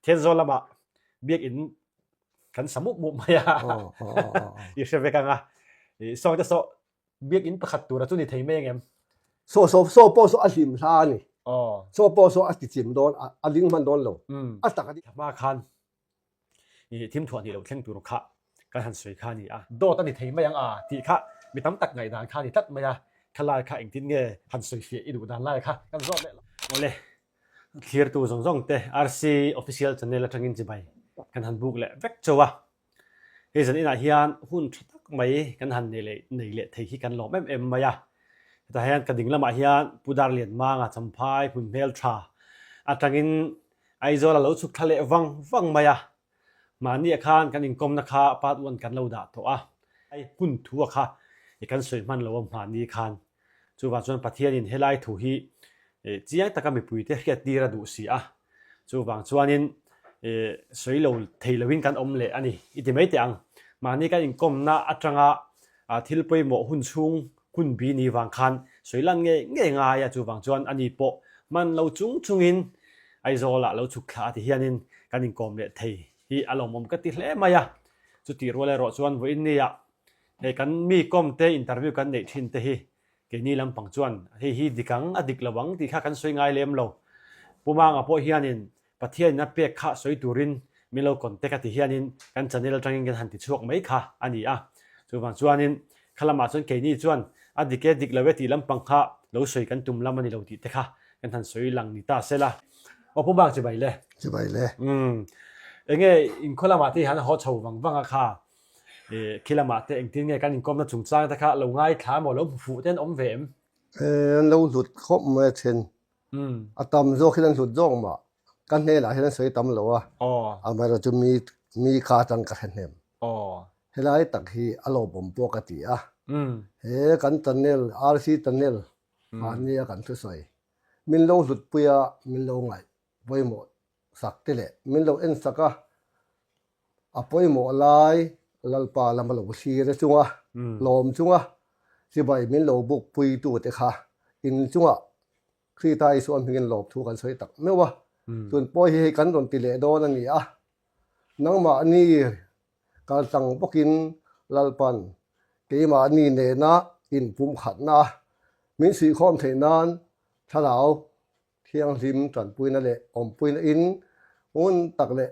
เทนโซลมาเบียกอินกันสมุมุมายาอยู่เชเวกังอ่ะซองจะโซเบียกอินประคัตตัวจุนี่ไทยไม่ยังโซโปโซอาลิมซานี่โซโปโซอาติจิมโดนอาลิงมันโดนโลอัตตะกันมาคันทีมถั่วนี่เราเช่นตัวค่ะการหันสวยค่านี่โดตันนี่ไทยไม่ยังที่ค่ะมีตั้มตักไงด่านค่านี่ตัดไม่ยาขลายค่ะอีกทีเงี้ยหันสวยเสียอีดูด่านไล่ค่ะกันรอดเลยโอเลยเคลียร์ตัวส่งแต่ RC official channel ละทั้งอินจิบายกันหันบุกเลยเวกโจวะเฮ้ยสันนี่นะเฮียนหุ่นชักไม่กันหันนี่เลยไทยที่กันหลอกแม่มายาแต่เฮียนกระดิ่งละมาเฮียนผู้ดาร์เลียนมางจำพายผู้เมลทราทั้งอินไอโซลาเราสุกทะเลวังมายามานี่อาคารกันอิงกรมนะคะปาดวันกันเราด่าตัวไอ้หุ่นทัวค่ะอีกันสวยมันเรามานี่คานจู่ว่าจนประเทศนี้เฮลัยถูฮีจียังตะกันไม่ปุยเตะแค่ดีระดูสิจู่ว่าจวนนี้สวยเราเทลวินกันเลยอันนี้อีเดไม่เตียงมานี่กันอิงกรมนะอัตรังทิลไปหมอหุ่นชุงหุ่นบีนี่วางคันสวยลันง่ายจู่ว่าจวนอันนี้โปมันเราจุงอินไอโซละเราฉุกขาที่เฮียนินกันอิงกรมเลยเทฮีอารมณ์มันก็ติดเล่มายาจุดที่รู้เลยรอชวนวันนี้เฮกันมีคอมเตอินเทอร์วิวกันในทินเตฮีเกนี่ลำปังชวนฮีดิกังอดิกระวังที่ข้ากันสวยงามเลี้ยมเราผู้มางพอเฮียนินประเทศนับเปียข้าสวยตูรินมีเราคนเตกัที่เฮียนินกันจะเนี่ยเราจังกันหันติดช่วงไม่ค่ะอันนี้ส่วนชวนนินขลมาชวนเกนี่ชวนอดิกดิกเลเวตีลำปังข้าเราสวยกันตุ่มลำมันเราติดเตค่ะกันหันสวยหลังนิตาเสละผู้บางจะไปเลยเองอินคนละมาที่หันเขาชาววังค่ะคิดละมาที่เองที่เนี่ยกันอินกรมนั้นจุงจ้างแต่ค่ะเราง่ายถามหมดแล้วฟูเต้นเวมเราหลุดครบเมื่อเช่นตำโจคิดนั้นหลุดจ้องมากันเนี่ยแหละคิดนั้นสวยตำเรามาเราจะมีขาจังกันเห็นเฮลัยตักฮีอารมณ์ผมปกติกันตันเนลRCตันเนลอันนี้กันสวยมินลงหลุดปุยมินลงไงไว้หมดสักทีเลยมินเราเอ็นสักอ่ะพอยหมดลายลัลปาลำบากชีเรจุงลมจุงสิบใบมินเราบุกปุยตัวเตะค่ะอินจุงคือตายส่วนเพียงหลบทุกันสวยตักไม่ว่าส่วนปอยให้กันโดนติเลโดนั่นนี่นังมาอันนี้การสั่งพวกกินลัลปันเกี่ยมาอันนี้เนนะอินปุ่มขัดนะมินสีข้อมเทนันถ้าเราเที่ยงริมจวนปุยนั่นแหละอมปุยนั่นอินมุนตักเลย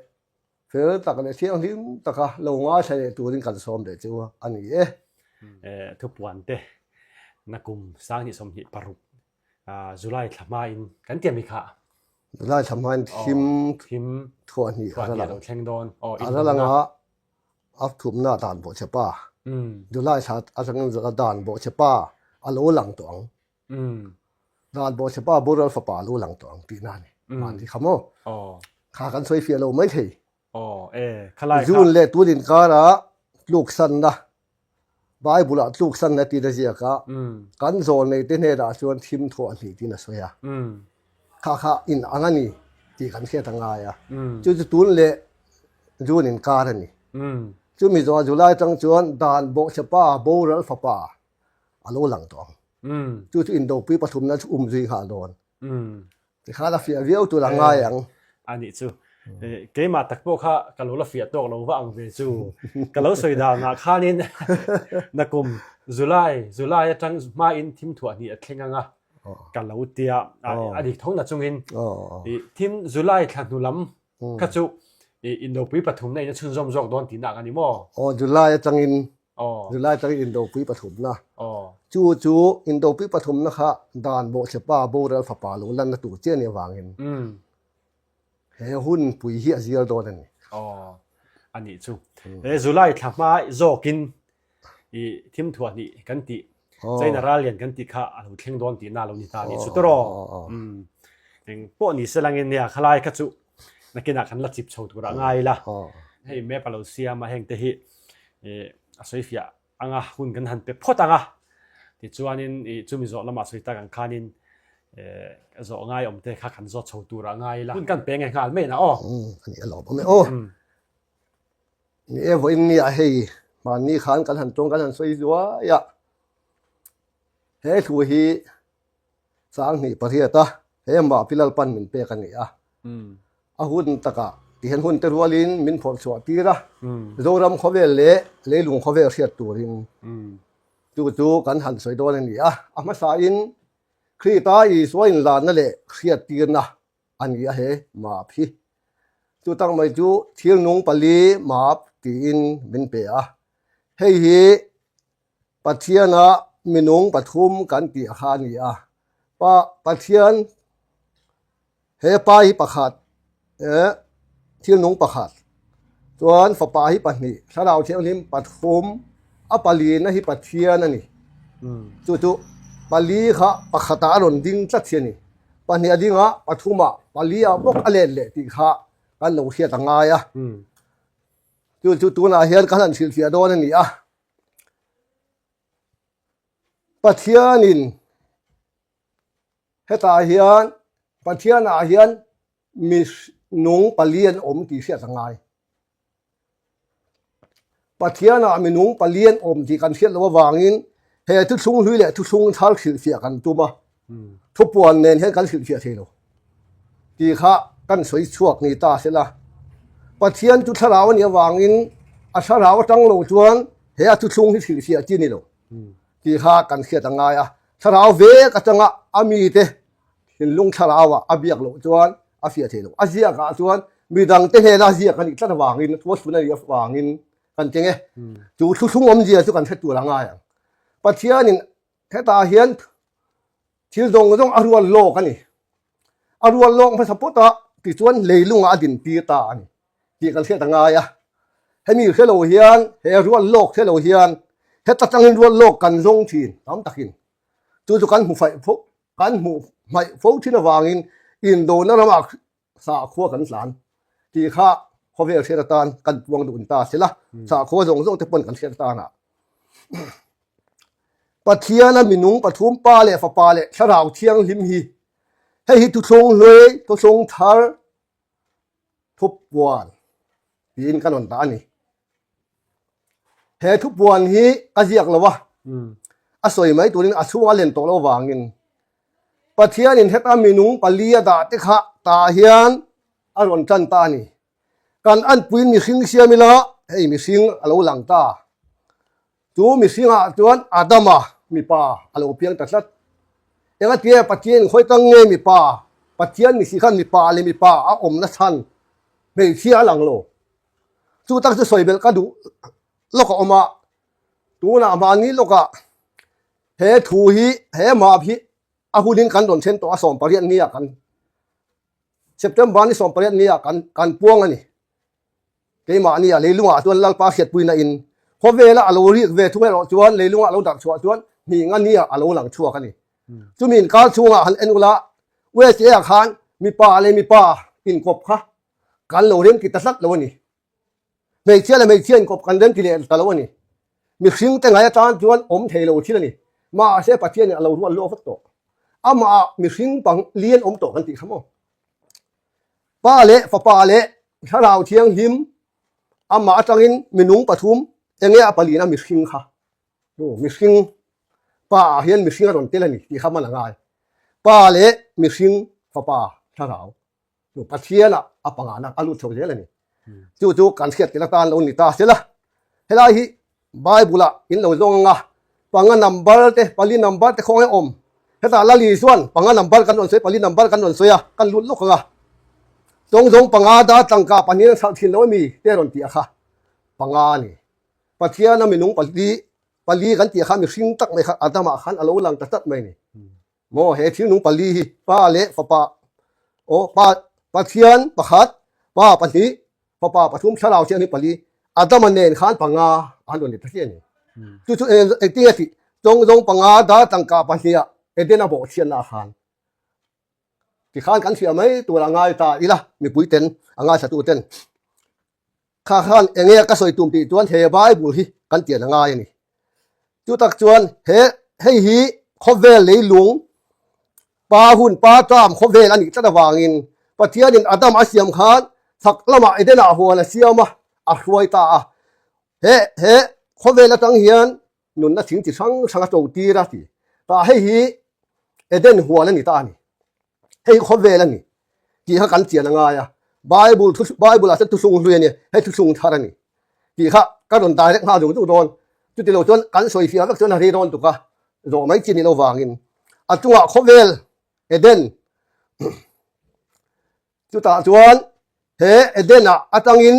เฟื่อตักเลยเที่ยงริมตักลงว่าใช้ตัวนี้กันซ้อมเดี๋ยวจ้าอันนี้ทุกวันเตะนักกุมสร้างนิสมหิปรุจุลัยทำมาอินกันเตรียมมีค่ะจุลัยทำมาทีมทัวร์นี่อะไรเราแข่งโดนอะไรล่ะงะอัพทุบหน้าด่านโบเชป้าจุลัยชาติอาจารย์ด่านโบเชป้าอโลหลังตวงด่านโบเชป้าบุรุษฝาป่าลู่หลังตวงตีนั่นมันที่ขโมยขากันสวยเฟียเราไม่ถี่จูนเล่ตัวดินการะลูกสันนะบายบุระลูกสันนะตีได้เสียกันโซนในเทเนราชวนทีมทัวร์นี่ที่น่าสวยข้าอินอันนี้ที่กันเสียทั้งไงจูตัวเล่จูนินการะนี่จูมีตัวจุไลจังจวนด่านโบเชป้าบุรุษฝาป่าอโลหลังตวงจู่อินโดปีปฐุมนั้นจุยหาโดนที่ข้าละเฟียเวียวตัวหลังง่ายอย่างอันนี้จู่เกมาตักโปข้ากะโลละเฟียตกเราว่าอังเวจู่กะโลสวยดาวนาข้านินนักกุมจุไลจังมาอินทีมถั่วนี่เข่งงะกะโลเตียอดีตท้องนัดจงอินทีมจุไลขันนุลำข้าจู่อินโดปีปฐุมในนั้นชื่นชมจอกโดนตีหนักอันนี้มั้งจุไลจังอินจุไลจังอินโดปีปฐุมนะจู่อินโดปีปฐุมนะคะด่านโบเชป้าโบราณฝาป่าลงลันตัวเจ้าเนี่ยวางเงินเฮ้หุ่นปุยเฮียเสียโดนนี่อันนี้จู่จุไลทำมาโจกินทีมทัวร์นี่กันติใจนาราเลียนกันติค่ะเราแข่งโดนตีน่าเรานี่ตานี่สุดรอเองพวกนี้เสลังเงินเนี่ยขลายกันจู่นักกินนักขันละจิบโชว์ตัวง่ายละให้แม่ปลาเซียมาแห่งเตหิสวยฟิอ่างหุ่นกันหันไปพอดอ่างที่จวนนี้จุมิโซละมาสวยตากันขานินโซง่ายเตะข้าขันโซโชว์ตัวง่ายละหุ่นกันเป็นไงงานไม่นะอันนี้หล่อผมนี่วันนี้ให้มานี่ขันกันหันตรงกันหันสวยสวยเฮ้ถูฮีสร้างนี่ประเทศตาเฮ้มาพิลาปันเหมือนเปกันนี่หุ่นตะกะ ti hen hun te rualin min phol chwa ti ra zoram khovel le lung khovel riat turin chu kan han soi don ani ama sa in khrita I soin la na le riat tir na ani he ma phi chu tang mai chu thil nung pali ma ti in min pe hei hi pathiana minung pathum kan ti kha ni pathian he pai pakhat thil nung pakhat chuan fa pa hi pahni tharau thiam him pathum apali na hi pathian ani chu pali kha pakhata ron ding tlathiani pahni adinga pathuma palia bok alen le ti kha kan lo hria tanga ya chu tu na hian kan han sil fia don ani pathianin heta hian pathiana hian mis nung palian ti sia sangai pathiana minung palian ti kan sia lo wangin he tu sung hlui le tu sung thal khil sia kan tuma thu puan nen he kan khil sia thelo ti kha kan soi chuak ni ta sela pathian tu tharaw ni wangin a tharaw tang lo chuan he tu sung hi khil sia ti ni lo ti kha kan sia tanga tharaw ve ka changa ami te hin lung tharawa abiak lo chuan afia thelo azia ka chuan midang te he la zia kan tla wangin was puna ria wangin kan chenge chu thu sung jia chu kan thetu langa pathianin heta hian thil dong arwal lo kani arwal lo ma sapota ti chuan leilunga adin pi ta ani ti kan sia tanga hemi khelo hian he arwal lok khelo hian heta tangin arwal lok kan zong thin tam takin chu kan hu fai pho kan hu mai pho thina wangin in do na rama sa kho kan hlan ti kha khovel thera tan kan puang dun ta sela sa kho zong te pon kan thera ta na pathiana minung pathum pa le fa pa le tharau thiang lim hi hei hi tu thong hloi tu thong thar thup wan pin kan on ta ni he thup wan hi aziak lawa asoi mai turin achuwa len to lo wangin pathianin heta minung palia da te kha ta hian aron chan ta ni kan an puin mi hring siamila hei mi hring alo lang ta tu mi hringa chuan adama mi pa alo piang ta tlat enga tie pathian khoi tang nge mi pa pathian mi si khan mi pa le mi pa a om na than me thia lang lo chu tak chu soibel ka du loka oma tu na ma ni loka he thu hi he ma phi a hunin kan don chen to a som parian nia kan september ni som parian nia kan puang ani ke ma nia leilunga tuan lalpa hiat puina in khowela alori ve thuelo chuan leilunga lo dak chua chuan mi nga nia alo lang chua kani chumin kal chunga han enula we che khan mi pa le mi pa in kop kha kan lo ren ki ta sat lo ni mei chia le mei chien kop kan ren ki le ta lo ni mi hring te ngai tan chuan om thelo thil ni ma se pathian alo rual lo fat to ama mi hring pang lien om to kan ti khamo pa le fa pa le tharau thiang him ama atangin minung pathum enge apalina mi hring kha mi hring pa hian mi hring ron telani ti khama langai pa le mi hring fa pa tharau pathiana apanga na alu thok jelani chu kan khiat tela tan lo ni ta sela helai hi bible in lo zonga panga number te pali number te khong om heta lali suan panga number kan on soi pali number kan on soya kan lut lok nga zong panga da tangka panin sa thin lo mi te ron ti kha panga ni pathiana minung pali kan ti kha mi hring tak mai kha adama khan alo lang ta tat mai ni mo he thil nung pali hi pa le fa pa o pa pathian pakhat pa pahni fa pa pathum tharau chian ni pali adama nen khan panga an ni thia ni chu activity zong panga da tangka pahnia edena bo thian na khan ti khan kan sia mai tu la ngai ta ila mi puiten anga sa tu ten kha khan enge ka soi tum ti tuan he bible hi kan ti na ngai ni chu tak chuan he hi khovel leilung pa hun pa tam khovel ani tla wangin pathianin adam asiam khan thaklama edena huala siama a hruai ta he khovel atang hian nun na thing ti sang to ti ra ti ta hi eden huala ni ta ni hei khovel ani ki ha kan chian anga ya Bible อะทุสุงเรียนเนี่ยให้ทุสุงทารนี่ที่ค่ะก็โดนตายเล็กหาดูตุโดนจุดที่เราจนกันสวยเสียก็จนหารีโดนตุกะโดนไม่จินนี่เราวางินอัจวะคบเวลเอเดนจุดตาจวนเฮเอเดนอะอัตังอิน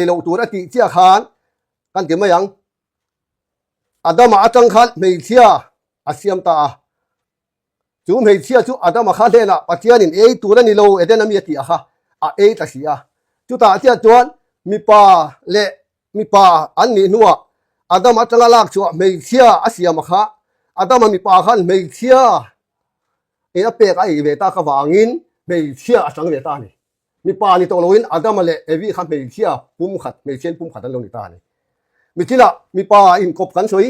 เราตัวนั้นที่เจ้าขานกันเกี่ยมยังอาดัมอัตังขันไม่เชื่ออาเซียมตาจูไม่เชื่อจูอาดัมขันเดน่ะปัจจัยนี้ตัวนั้นนี่เราเอเดนมีที่อะค่ะตักเสียจุดตาเจ้าจวนมีป่าเละมีป่าอันนี้นัวอาดัมอัตังลักชัวไม่เชื่ออาเซียมค่ะอาดัมมีป่าขันไม่เชื่อเป็กเวตาขวางินไม่เชื่อสังเวตานี่มีป่านี่ตัวเราอินอาดัมเละวิขันไม่เชื่อปุ่มขัดไม่เชื่อปุ่มขัดนั่นลงนี่ตานี่มีที่ละมีป่าอินกบกันสวย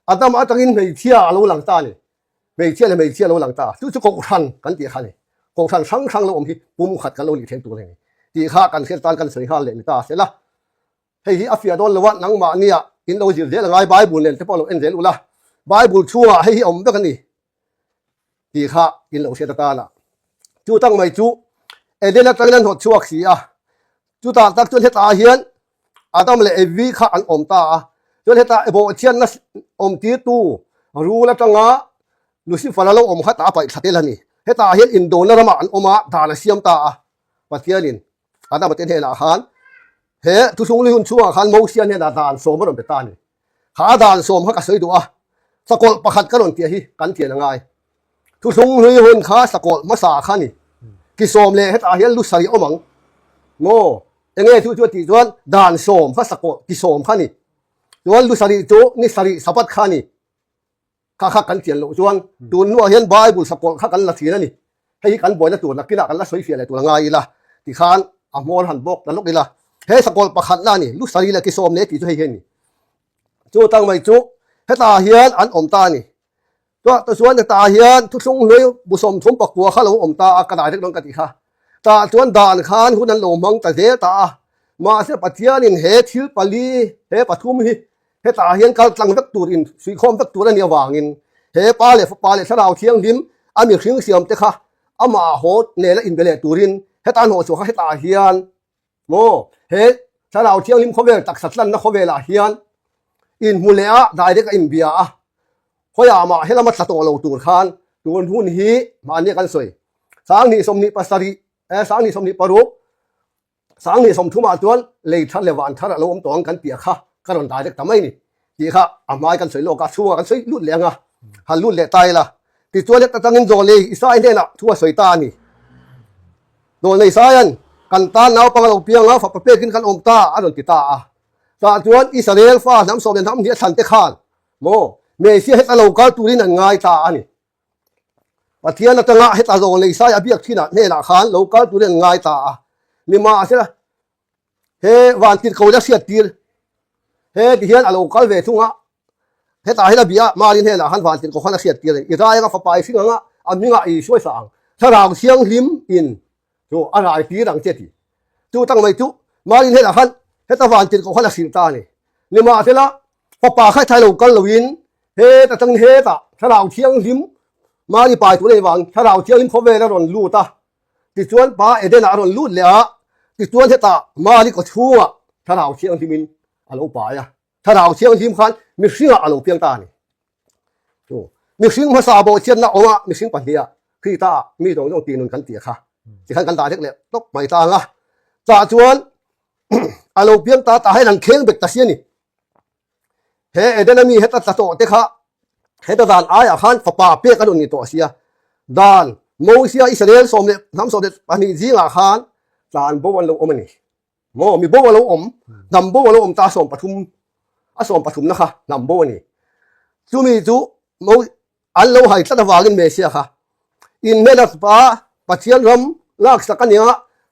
อาดัมอัตังอินไม่เชื่อเราหลังตานี่ไม่เชื่อเลยไม่เชื่อเราหลังตาจุดกทันกันตีขันนี่กทันสังเราอมที่ปุ่มขัดกันเรานี่เทียนตัวเลยตีข้ากันเสียตานกันสวยข้าเลยนี่ตาเสร็จละเฮ้ยอาฟิอาโดนละวะนังมาเนี่ยอินเราจีเดียละไงไบเบิลเนี่ยที่พอเราเอ็นเจลุละไบเบิลชัวเฮ้ยอมด้วยกันนี่ตีข้าอินเราเสียตาละจูตั้งไม่จูเดนตั้งนั้นหดชัวขี้จูตาตักจนเฮตาเฮียนอาดัมเลยวิข้าอันอมตาจนเฮตาโบเชียนนัสอมตีตูรู้แล้วจังอ่ะลูซิฟาร์เราอมขัดตาไปสัตย์ละนี่เฮตาเฮียนอินโดนละมาอันอมดาลเสียมตาปัจเจียนินอาดัมเป็นเฮนาขันเฮทุสงลิหุนชัวขันโมเชียนเฮนาดานโสมรนเปตานี่ขาดานโสมฮักสวยดูสกอลประคัดกันหล่นเตียฮีกันเตียยังไงทุสงลิหุนขาสกอลมาสาขันนี่กิโสมเลยเฮตาเฮียนลุสาริอมังโมเองทุติจวนดานโสมพระสกอลกิโสมขันนี่จวนลุสาริโจนิสาริสัพพขันนี่ข้ากันเตียนโลจวนดูนัวเฮียนไบเบิลสกอลข้ากันละทีนั่นนี่ให้กันบ่อยนะตัวนักกีฬากันละสวยเสียเลยตัวง่ายละที่ขานอมรหันบกนั่นลูกนี่ละเฮ้สกอลประคัดนั่นนี่ลุสาริละกิโสมเนี่ยที่จะให้เห็นนี่จูตั้งไม่จูเฮตาเฮียนอันอมตานี่ตัวส่วนตาเฮียนทุกทรงเลยบุษมทุ่มปักกัวข้าเราอมตากระดาษเล็กน้อยกันอีกค่ะตาส่วนด่านขานคุณนั้นโลมังแต่เดตามาเสียปัจเจียนินเฮทิลปาลีเฮปทุมฮิเฮตาเฮียนกัลตังตักตูรินสุยคอมตักตูนั่นเนี่ยวางินเฮปาเลสลาวเทียงดิมอามีขิงเสียมเตค่ะอามาโหดเนลอินเบเลตูรินเฮตาโหชัวเฮตาเฮียนโมเฮสลาวเทียงดิมเขาเวลตักสัตลันนะเขาเวลาเฮียนอินมูเลอะได้เด็กอินเบียพอยามาให้เรามาตัดตัวเราตูนคานตูนหุ่นฮีมาเนี่ยกันสวยสางนี่สมนิปัสสริสางนี่สมนิปรุสางนี่สมทุมาจวนเลยทันเลวันทันเราอมตองกันเปียค่ะกันได้เด็กทำไมนี่ดีค่ะอามากันสวยโลกาชัวกันสวยลุ่นเลี้ยงหันลุ่นเละตายละติดตัวเล็กตั้งเงินโจเลยอิสราเอลเนี่ยนะทั่วสวยตานี่โดนในอิสราเอลกันตาหนาวปังเราเปียงแล้วฝักเป้ขึ้นกันอมตาอันนั้นติดตาตาจวนอิสราเอลฟ้าน้ำโซเบียนทำเนี่ยฉันเตะขานโมเมเซียให้ตาเราก็ตูรินันง่ายตาอันนี้ปัจเจียนตั้งให้ตาโดนเลยอิสราเอลเบียกที่นั่นเนี่ยนะขานเราก็ตูรินันง่ายตามีมาเสียเฮวันติดเขาจะเสียตีนเฮที่เห็นเราก็เวทุงเฮตาให้ระเบียมาลินเฮล่ะหันวันติดเขาจะเสียตีนอิสราเอลก็ฝ่ายสิ่งนั้นอันนี้ก็ช่วยสั่งถ้าเราเสียงลิมอินจูอะไรตีดังเจติจูตั้งไม่จูมาลินเฮล่ะหันเฮตาวันติดเขาจะเสียตานี่มาเสียละฝ่ายใครไทยเราก็ลวินเฮแต่ตั้งเฮตาถ้าเราเสียงลิมมาลิไปตัวในวังถ้าเราเสียงลิมเขาเวแล้วรอนลู่ตาติดชวนป้าเดนารอนลู่เลยติดชวนเฮตามาลิก็ชัวถ้าเราเสียงที่มินอาลูป่ายถ้าเราเชียงทีมขันมีสิ่งอาลูเพียงตานี่มีสิ่งภาษาโบเชียนนะออกมามีสิ่งปัญญาคือตามีตรงตีนุนกันเตี๋ยค่ะที่ขันกันตาเล็กเล็กตกไม่ตาละตาชวนอาลูเพียงตาให้หลังเข่งเบกตาเสียนี่เฮเดนมีเฮตาโตเตค่ะเฮตาดานอายขันฝาป่าเปียกันนี่ตัวเสียดานโมเสียอิสราเอลสมเด็จน้ำสมเด็จปานิจิงาขันดานบวันโลอมนี่โมมีบวันโลอมนำบวันโลอมตาสมปฐุมสมปฐุมนะคะนำบวันนี่จูมีจูโมอันโลให้ตัดวากินเมเซียค่ะอินเมลัสปาปัจเจียนรำลากสักกันเนี่ย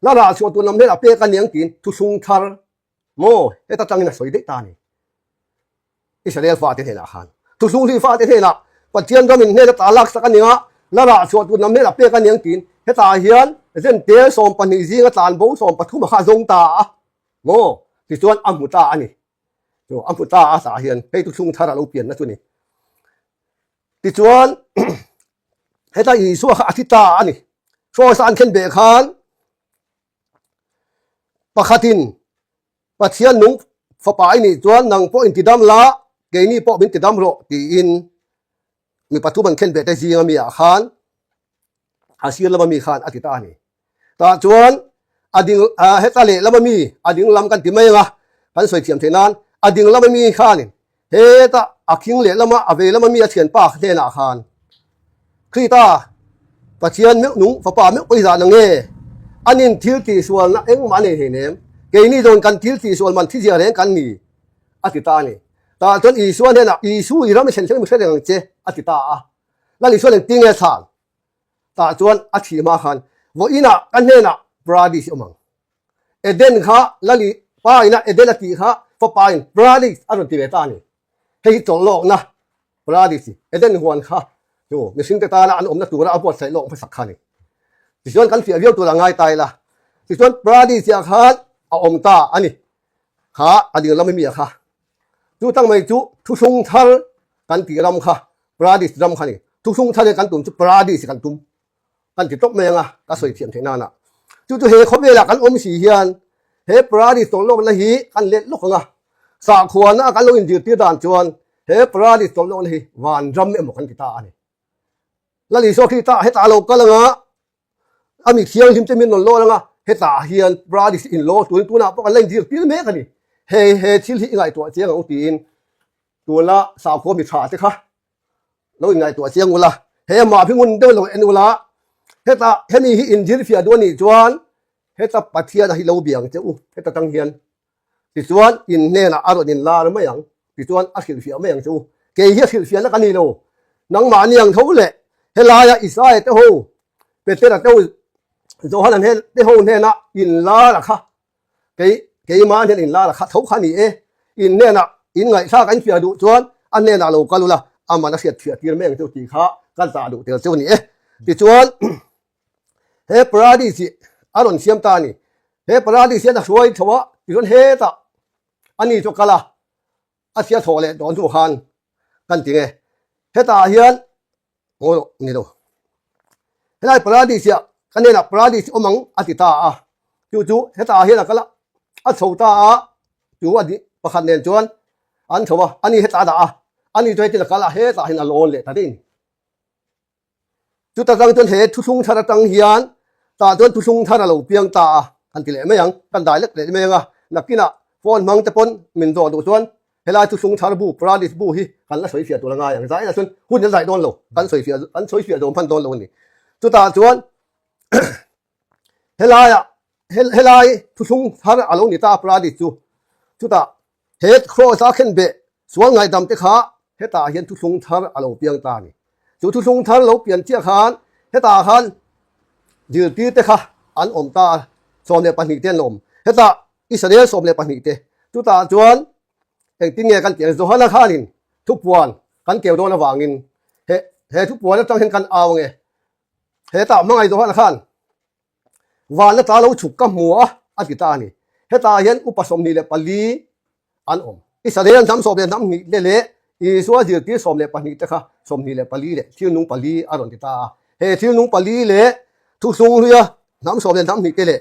ลาราชวตัวนำเมลัเปียกันเนี่ยกินทุสุงทาร์โมเอตัจังนะสวยเด็กตานี่อิสราเอลฟาเตเทนะขันทุสุงที่ฟาเตเทนะปัจเจียนรำอินเมลัสตาลากสักกันเนี่ยลาราชวตัวนำเมลัเปียกันเนี่ยกินเฮตาเฮียนเส้นเตะสมปนิจิงตานโบสมปฐุมข้าจงตาโมที่ส่วนอัมพุตาอันนี้อัมพุตาอาสาเฮียนให้ทุกช่วงทาราเราเปลี่ยนนะตัวนี้ติดชวนให้ตาอีสัวอาทิตาอันนี้ช่วยสารเข็นเบคาน pakhatin pathian nung fapai ni chuan nang po in tidam la ke ni po bin tidam ro ti in mi patu ban khen be te jinga mi a khan asir lama mi khan atita ni ta chuan ading hetale lama mi ading lam kan ti mai nga kan soi thiam thenan ading lama mi khan he ta aking le lama ave lama mi a thian pa the na khan khita pathian me nung fapa me poi za na nge anin thil ti sual na eng mane he nem ke ni don kan thil ti sual man thi ja ren kan ni atita ni ta chon i suan na i su i ram chen chen mu se che atita a la li suan ting e san ta chuan a thi ma khan wo ina kan ne na bradi si omang eden kha lali pa ina eden ati kha fapa in bradi aron ti ta ni hei tong lok na bradi si eden huan kha yo mi sing te ta na an om na tu ra apot sai lok pa sak kha ni ti chuan kan fia viau tu la ngai tai la ti chuan bradi sia khan a om ta ani kha ading lam mi kha tu tang mai chu thu sung thal kan ti ram kha bradi ram kha ni thu sung thal kan tum chu bradi si kan tum kan ti tok me nga ka soi thiam theina na chu he khobe la kan om si hian he bradi tong lok la hi kan let lok nga sa khuana kan lo in dir ti dan chuan he bradi tong lok la hi wan ram me mo kan ti ta ani la li so khi ta he ta lo ka la nga ami thiang him te min non lo la nga he ta hian bradi in lo tu na pa kan len dir ti me ka ni he thil hi ngai to chiang ang ti in tu la sa kho mi tha te kha lo ngai to chiang ula he ma phingun de lo en ula heta hemi hi injil fia do ni chuan heta pathia da hi lo biang che u heta tang hian ti chuan in ne na aro din la ma yang ti chuan a khil fia ma yang chu ke hi khil fia la kan ni lo nang ma niang tho le hela ya isai te ho pe te ra te zo hanan he te ho ne na in la la kha ke ma ne in la la kha tho kha ni e in ne na in ngai sa kan fia du chuan an ne na lo ka lu la amana fiat fiat tir meng chu ti kha kan ta du te chu ni e ti chuan he pradi si aron siam ta ni he pradi si na suai thawa ti ron he ta ani to kala asia thole don chu khan kan ti nge he ta hian o ni do he lai pradi si kan ne na pradi si omang atita a chu he ta hian kala a chhota a chu adi pakhan nen chuan an thawa ani he ta da a ani toi ti kala he ta hin a lon le ta din chu ta gang ton he thu sung thara tang hian ta ton thu sung thara lo piang ta kan ti le me yang kan dai lek le me nga nakina phone mang te pon min do do chuan hela thu sung thara bu pradis bu hi kan la soi fia tu la nga yang zai na chun hun ya zai don lo kan soi fia do phan don lo ni chu ta chuan hela thu sung thara alo ni ta pradis chu ta he cross a khen be sual ngai dam te kha he ta hian thu sung thara alo piang ta ni chu thu sung thar lo pian chia khan he ta khan dil ti te kha an om ta som le pani ten lom he ta israel som le pani te chu ta chuan eng tin nge kan tiang zo hala khanin thu puan kan keu do na wangin he thu puan la tang hen kan aw nge he ta mangai zo hala khan wan la ta lo chuk ka mu a ti ta ni he ta hian upasom ni le pali an om israel jam som le nam ni le i suwa dil ti som le pani te kha som ni le pali le thil nung pali aron ti ta he thil nung pali le thu sung ria nam som le nam ni ke le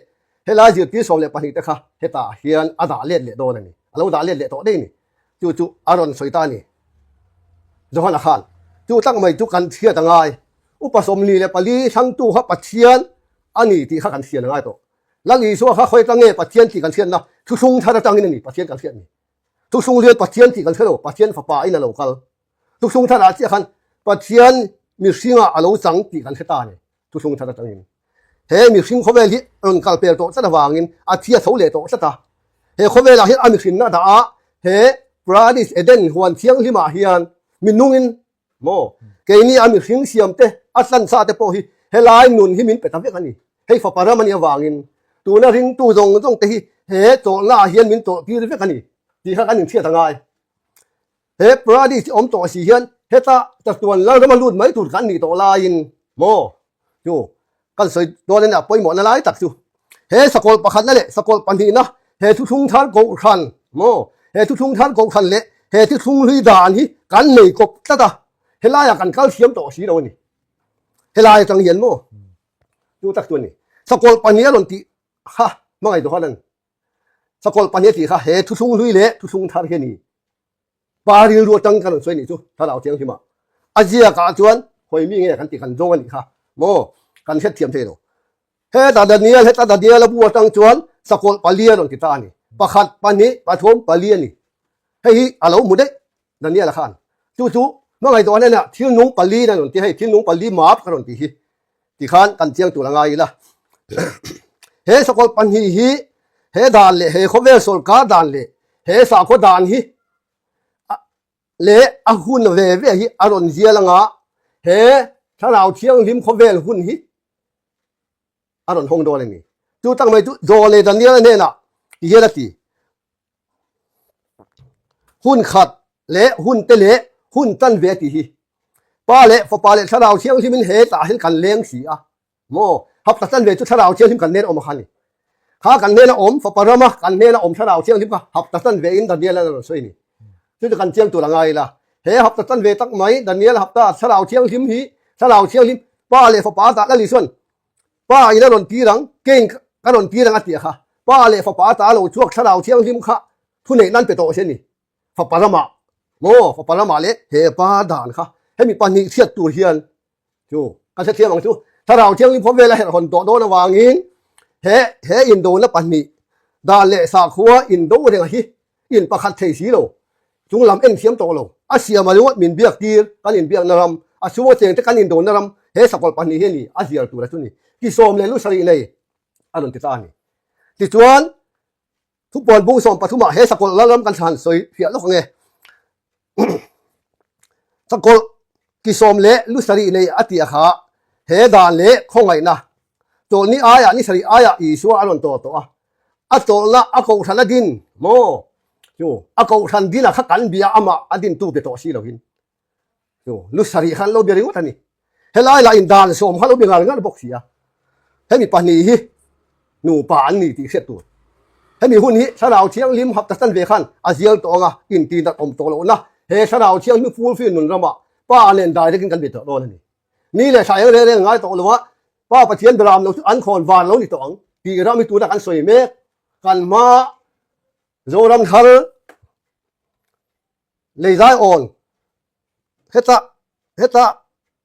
he la dil ti som le pani te kha he ta hian ada le do na ni alo da le to de ni chu aron soi ta ni johan khan chu tang mai chu kan thia ta ngai upasom ni le pali sang tu kha pathian ani ti kha kan thia ngai to langi suwa kha khoi ta nge pathian ti kan thian na thu sung thara tang ni pathian kan thian ni tu sung lian pathian ti kan thelo pathian fa pa ina lo kal tu sung thara chi khan pathian mi singa alo chang ti kan theta ni tu sung thara tangin he mi sing khovel hi on kal pel to chana wangin a thia thole to chata he khovela hi ami sin na da a he pradis eden huan thiang lima hian minungin mo ke ni ami sing siam te atlan sa te po hi he lai nun hi min petam vek ani he fa paramani wangin tu na ring tu jong te hi he to la hian min to ti vek ani ti kha kan thia tangai he pradi om to si hian heta ta tuan la ma lut mai tur kan ni to la in mo chu kan soi do le na poi mo na lai tak chu he sakol pakhat na le sakol pani na he thu thung thar go khan mo he thu thung thar go khan le he thu thung hui dan hi kan nei kop ta he la ya kan kal siam to si lo ni he la ya tang yen mo chu tak tu ni sakol pani lon ti ha mangai do hanan สกอลปันนี้สิค่ะเฮทุซุงลุยเละทุซุงทาร์เฮนี่ปาริลรัวตังกันสวยนี่จูถ้าเราเจียงที่มาอาเซียกาจวนหอยมีเงี้ยกันติกันโจกันนี่ค่ะโมกันเฮ็ดเทียมเทโนเฮตาเดเนียเฮตาเดียละบัวตังจวนสกอลปาเลียนกิตานี่ปะขัดปันนี้ปะทมปาเลียนนี่เฮ้ยอาลามุดเดดันเนียละขันจู่ๆเมื่อไงตัวนั้นน่ะทิ้งนุงปาลีนั่นที่ให้ทิ้งนุงปาลีมาบกันที่ขันกันเจียงตัวละไงล่ะเฮสกอลปันฮีเฮดานเลเฮโคเวสโซลกาดานเลเฮสาโคดานฮีเลอะหุ่นเวฮีอารอนเจียละงะเฮถ้าเราเที่ยงริมโคเวลหุ่นฮีอารอนฮงโดเลยนี่จู่ตั้งไม่จู่โดเลยดันเนียเนี่ยนะที่เฮละตีหุ่นขัดเลหุ่นเตเลหุ่นตันเวทีฮีป้าเลฟป้าเลถ้าเราเที่ยงที่มันเฮตาเห็นกันเลี้ยงสีอะโมฮับตันเวจู่ถ้าเราเที่ยงที่กันเน้นออกมาคันนี่ข้ากันเนละอมฟปารามะกันเนละอมชะดาวเชียงลิบก็หับตันเวอินดันเนียละสวยนี่ซึ่งกันเชียงตัวละไงล่ะเฮหับตันเวตักไหมดันเนียละหับตาชะดาวเชียงลิมฮีชะดาวเชียงลิมป้าเลฟป้าตาละลิส่วนป้าอีละโดนปีรังเก่งกะโดนปีรังอติค่ะป้าเลฟป้าตาโลชวกชะดาวเชียงลิมค่ะทุเนนั่นเปโตเช่นนี่ฟปารามะโมฟปารามะเลเฮป้าดานค่ะให้มีปานิเทียตัวเฮียนจูกันเทียมังจูชะดาวเชียงลิมพบเวลาเห็นคนโตโดนวางินเฮอินโดนะปันนี่ดาเลสาขัวอินโดเรื่องฮีอินประคัดเทสีโลจุงลำเอ็นเทียมโตโลอาเซียมาลูมินเบียกตีร์กันอินเบียกนารำอาชัวเจงแต่กันอินโดนารำเฮสกอลปันนี่เฮนี่อาเซียตัวละจุนี่กิโซมเลลุสรีเลยอันนั้นติดตานี่ติดจวนทุกบอลบุ้งส่งปฐุมะเฮสกอลละลำกันชันสวยเพียรลูกไงสกอลกิโซมเลลุสรีเลยอติยาขาเฮดานเลคงไงนะตัวนี้อายะนี่สรีอายะอีชัวอารมณ์ตัวอัตโตละอากทันละดินโมจูอากทันดินอะขักันเบียอามาอดินตูเปโตสีเราหินจูลุสรีขันเราเบียริงวัฒนี่เฮลัยละอินดานสมขันเราเบียงานงั้นบอกเสียเฮมีปานีฮิหนูปานนี่ตีเสียตัวเฮมีหุ่นฮิชาดาวเชียงลิมหับตัดเวขันอาเซียนตัวงะอินตีนักอมตัวเรานะเฮชาดาวเชียงมีฟูลฟิลนุนรำะป้าเล่นได้ได้กินกันเบียดตัวนี่นี่แหละใช่เรื่องง่ายตัวเลยวะป้าปะเทียนบรามเราอันคอนวานเรานี่ตัวอังปีเรามีตัวนักอันสวยเมฆกันมาโจรำทาร์เลยใจอ่อนเฮตา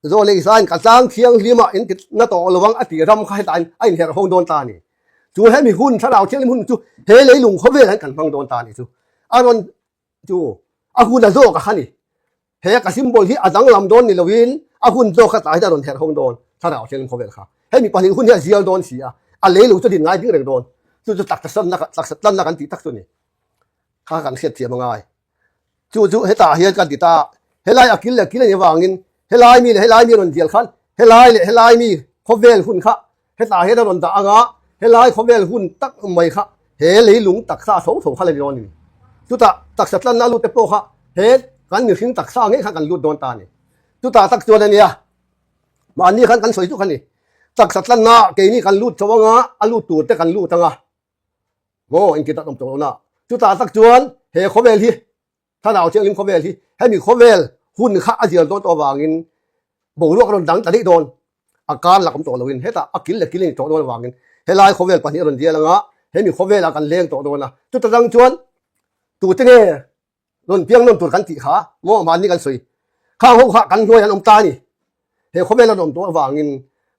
โจเลยใจกันสร้างเชียงลิมาอินตินัตโตระวังอติรำใครตายไอเหี้ยหงโดนตานี่จูให้มีหุ่นถ้าเราเชียงลิมหุ่นจูเฮเลยลุงเขาเวรกันฟังโดนตานี่จูอารอนจูอาหุ่นจะโจกับขันนี่เฮกับซิมโบลที่อาจังลำโดนนี่ละวินอาหุ่นโจกับตายจะโดนเหี้ยหงโดนถ้าเราเชียงลิมเขาเวรค่ะให้มีปฏิหุ่นที่เสียโดนเสียอะไรหลุดจะดิ่งง่ายที่เรื่องโดนจู่ตักตัดนักกันตีตักตัวนี้ข้ากันเสียเทียมง่ายจู่เฮตาเฮียกันตีตาเฮลายอากิลเลยกินเลยว่างงินเฮลายมีนนเดียร์ขันเฮลายมีขบเวลหุ่นข้าเฮตาเฮดนตาอ่างเฮลายขบเวลหุ่นตักไม่ข้าเฮเลยลุงตักซาโสข้าเลยโดนนี่จู่ตักสัตว์นั่นลุดเตโปข้าเฮกันอยู่ทิ้งตักซาเงี้ยข้ากันลุดโดนตานี่จู่ตักตัวเนี่ยมาอันนี้กันสวยจู่ขันนี่ตักสัตว์น่ะเกนี่กันลูดชวงะอลูดตูดแต่กันลูดทั้งอ่ะโง่อินกิตัดตรงตัวน่ะจุดตักจวนเฮโคเวลที่ถ้าเราเชียงลิมโคเวลที่ให้มีโคเวลหุ่นข้าอาเจียนตัววางินโบลูกโดนดังตะลิโดนอาการหลักของตัวเราวินเฮตาอากินเลยกินเลยตัวโดนวางินเฮลายโคเวลปนิรันเดียละงะให้มีโคเวลอาการเลี้ยงตัวโดนนะจุดตักจวนตูดเงี้ยโดนเพียงโดนตูดกันติขาโม่มานี่กันสวยข้างห้องข้ากันด้วยยันอมตานี่เฮโคเวลโดนตัววางิน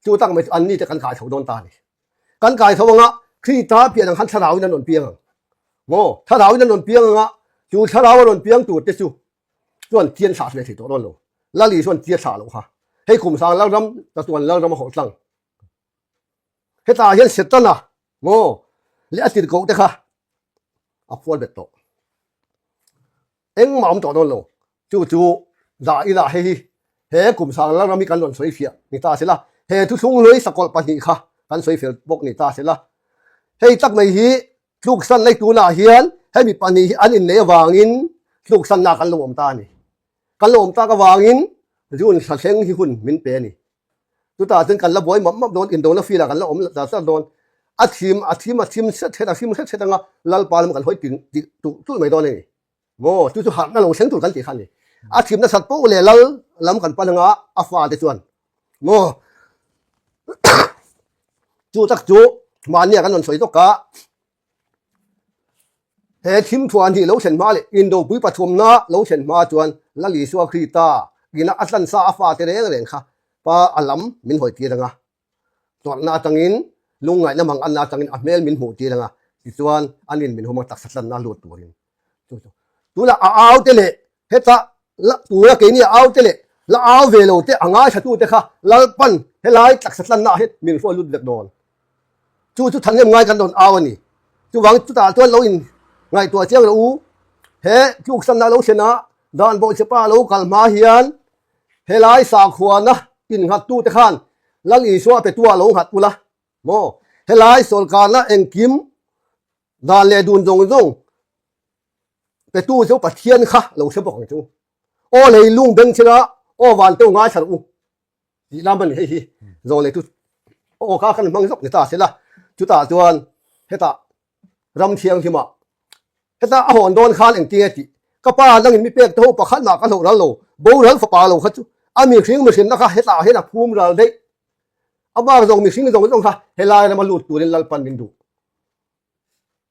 จู่ตั้งไม่อันนี้จะกันกายเขาโดนตานี่กันกายเขาว่าขี้ตาเปลี่ยนหันชะดาวินันโดนเปียงโง่ชะดาวินันโดนเปียงจู่ชะดาวินันโดนเปียงตูดเตจู่ส่วนเทียนสาสเลยสิตัวโดนโลละลีส่วนเทียนสาโลค่ะให้คุมสางแล้วรำแต่ส่วนแล้วรำหดตั้งให้ตาเห็นเสร็จตั้งนะโง่เลี้ยติดโกเตค่ะอับฟอลเบ็ดโตเอ็งหม่อมตัวโดนโลจู่ด่าอีด่าให้คุมสางแล้วรำมีการโดนสวยเฟียนี่ตาเสร็จละเฮทุกช่วงเลยสกอลปันนี่ค่ะกันสวยเฟียบกนี่ตาเสร็จละให้ตักไม่ฮีลูกสั้นในตัวหน้าเฮียนให้มีปันนี่อันอินเลวางินลูกสั้นหน้ากันลมตานี่กันลมตาก็วางินจู่นี่เสียงที่คุณมินเปนี่ตัวตาถึงกันละบ่อยมั่มโดนอินโดนละฟีละกันละตาสั้นโดนอาทิมเสร็จตั้งลัลปาลมกันห้อยถึงตู้ไม่โดนเลยโว้จู่หักนั่นลงเสียงตัวกันตีขันนี่อาทิมนั่นสัตว์โป้เลยลำกันปันงะอาฟาเตจวนโม่จู่ตักจู่มาเนี่ยกันนนสวยตกกะ เฮทิมทวนที่เราเช่นมาเลยอินโดปุยปฐมนะเราเช่นมาจวนละลีสัวครีตากินะอัตลันซาอาฟาเตเรงค่ะปาอัลลัมมินหอยตีดังอ่ะตัวนาตังอินลุงไงนะมังอันนาตังอินอัเมลมินหูตีดังอ่ะที่ส่วนอันนี้มินหัวมักตักสัตว์นาลูตัวนี้ตัวละเอาเตเลเฮตาละตัวละเกนี่เอาเตเลละเอาเวโลเตอ่างชัตุเตค่ะละปันเฮลายตักสัตว์นาเฮมินฟัวลุดเด็กโดนจู่ทันเงง่ายกันโดนเอาอันนี้จู่หวังจู่ตาตัวเราอินไงตัวเจ้าเราเฮจุกสันนาเราชนะดานโบเชป้าเรากัลมาเฮียนเฮลายสาขวานะอินหัดตู้ตะขันลังอีชัวไปตัวเราหัดกุละโมเฮลายโซลกานะเองกิมดานเลดุนจงไปตู้เจ้าปัทเทียนค่ะเราเชื่อบอกจูโอเลยลุงเบงชนะโอวันเต้างาฉันดีน้ำมันเฮ้ยจงเลยตู้โอข้ากันมังซอกนี่ตาเสร็จละจุตาจวนเฮตารำเทียงที่มาเฮตาอาหอนโดนคานเองเตี้ยติก็ป้านั่งมีเปียกโตปะขันหนักกันหกแล้วโลบูรัลฝาปาเราเขาจูอามีสิ่งมือสิ่งนะคะเฮตาเฮนักภูมิเราได้อาบ้าจงมีสิ่งจงค่ะเฮลายนะมาหลุดตัวในลัลปันบินดู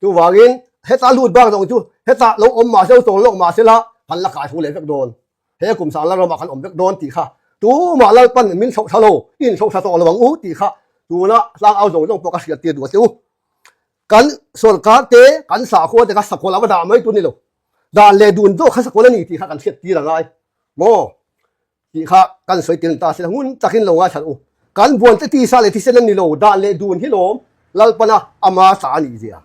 จูวากินเฮตาหลุดบ้างจงจูเฮตาเราอมมาเซลตรงลงมาเสร็จละพันละขายผู้เล่นก็โดนเฮกลุ่มสารเรามาขันอมก็โดนตีค่ะตูมาลัลปันมินชกชะโลอินชกชะโตระวังตีค่ะตูนะสร้างเอาจงปกติเตียตัวเซลกันส่วนการเตะกันสาโคแต่กันสักคนละมาด่าไม่ตัวนี้หรอกด่าเลดุนโตข้าสักคนละนี่ตีข้ากันเสียตีละไงโมตีข้ากันสวยตีนตาเสียงุนตักขึ้นลงอ่ะฉันกันบวนจะตีซาเลที่เส้นนี่โลด่าเลดุนที่โลลัลปนะอามาสานี่เดีย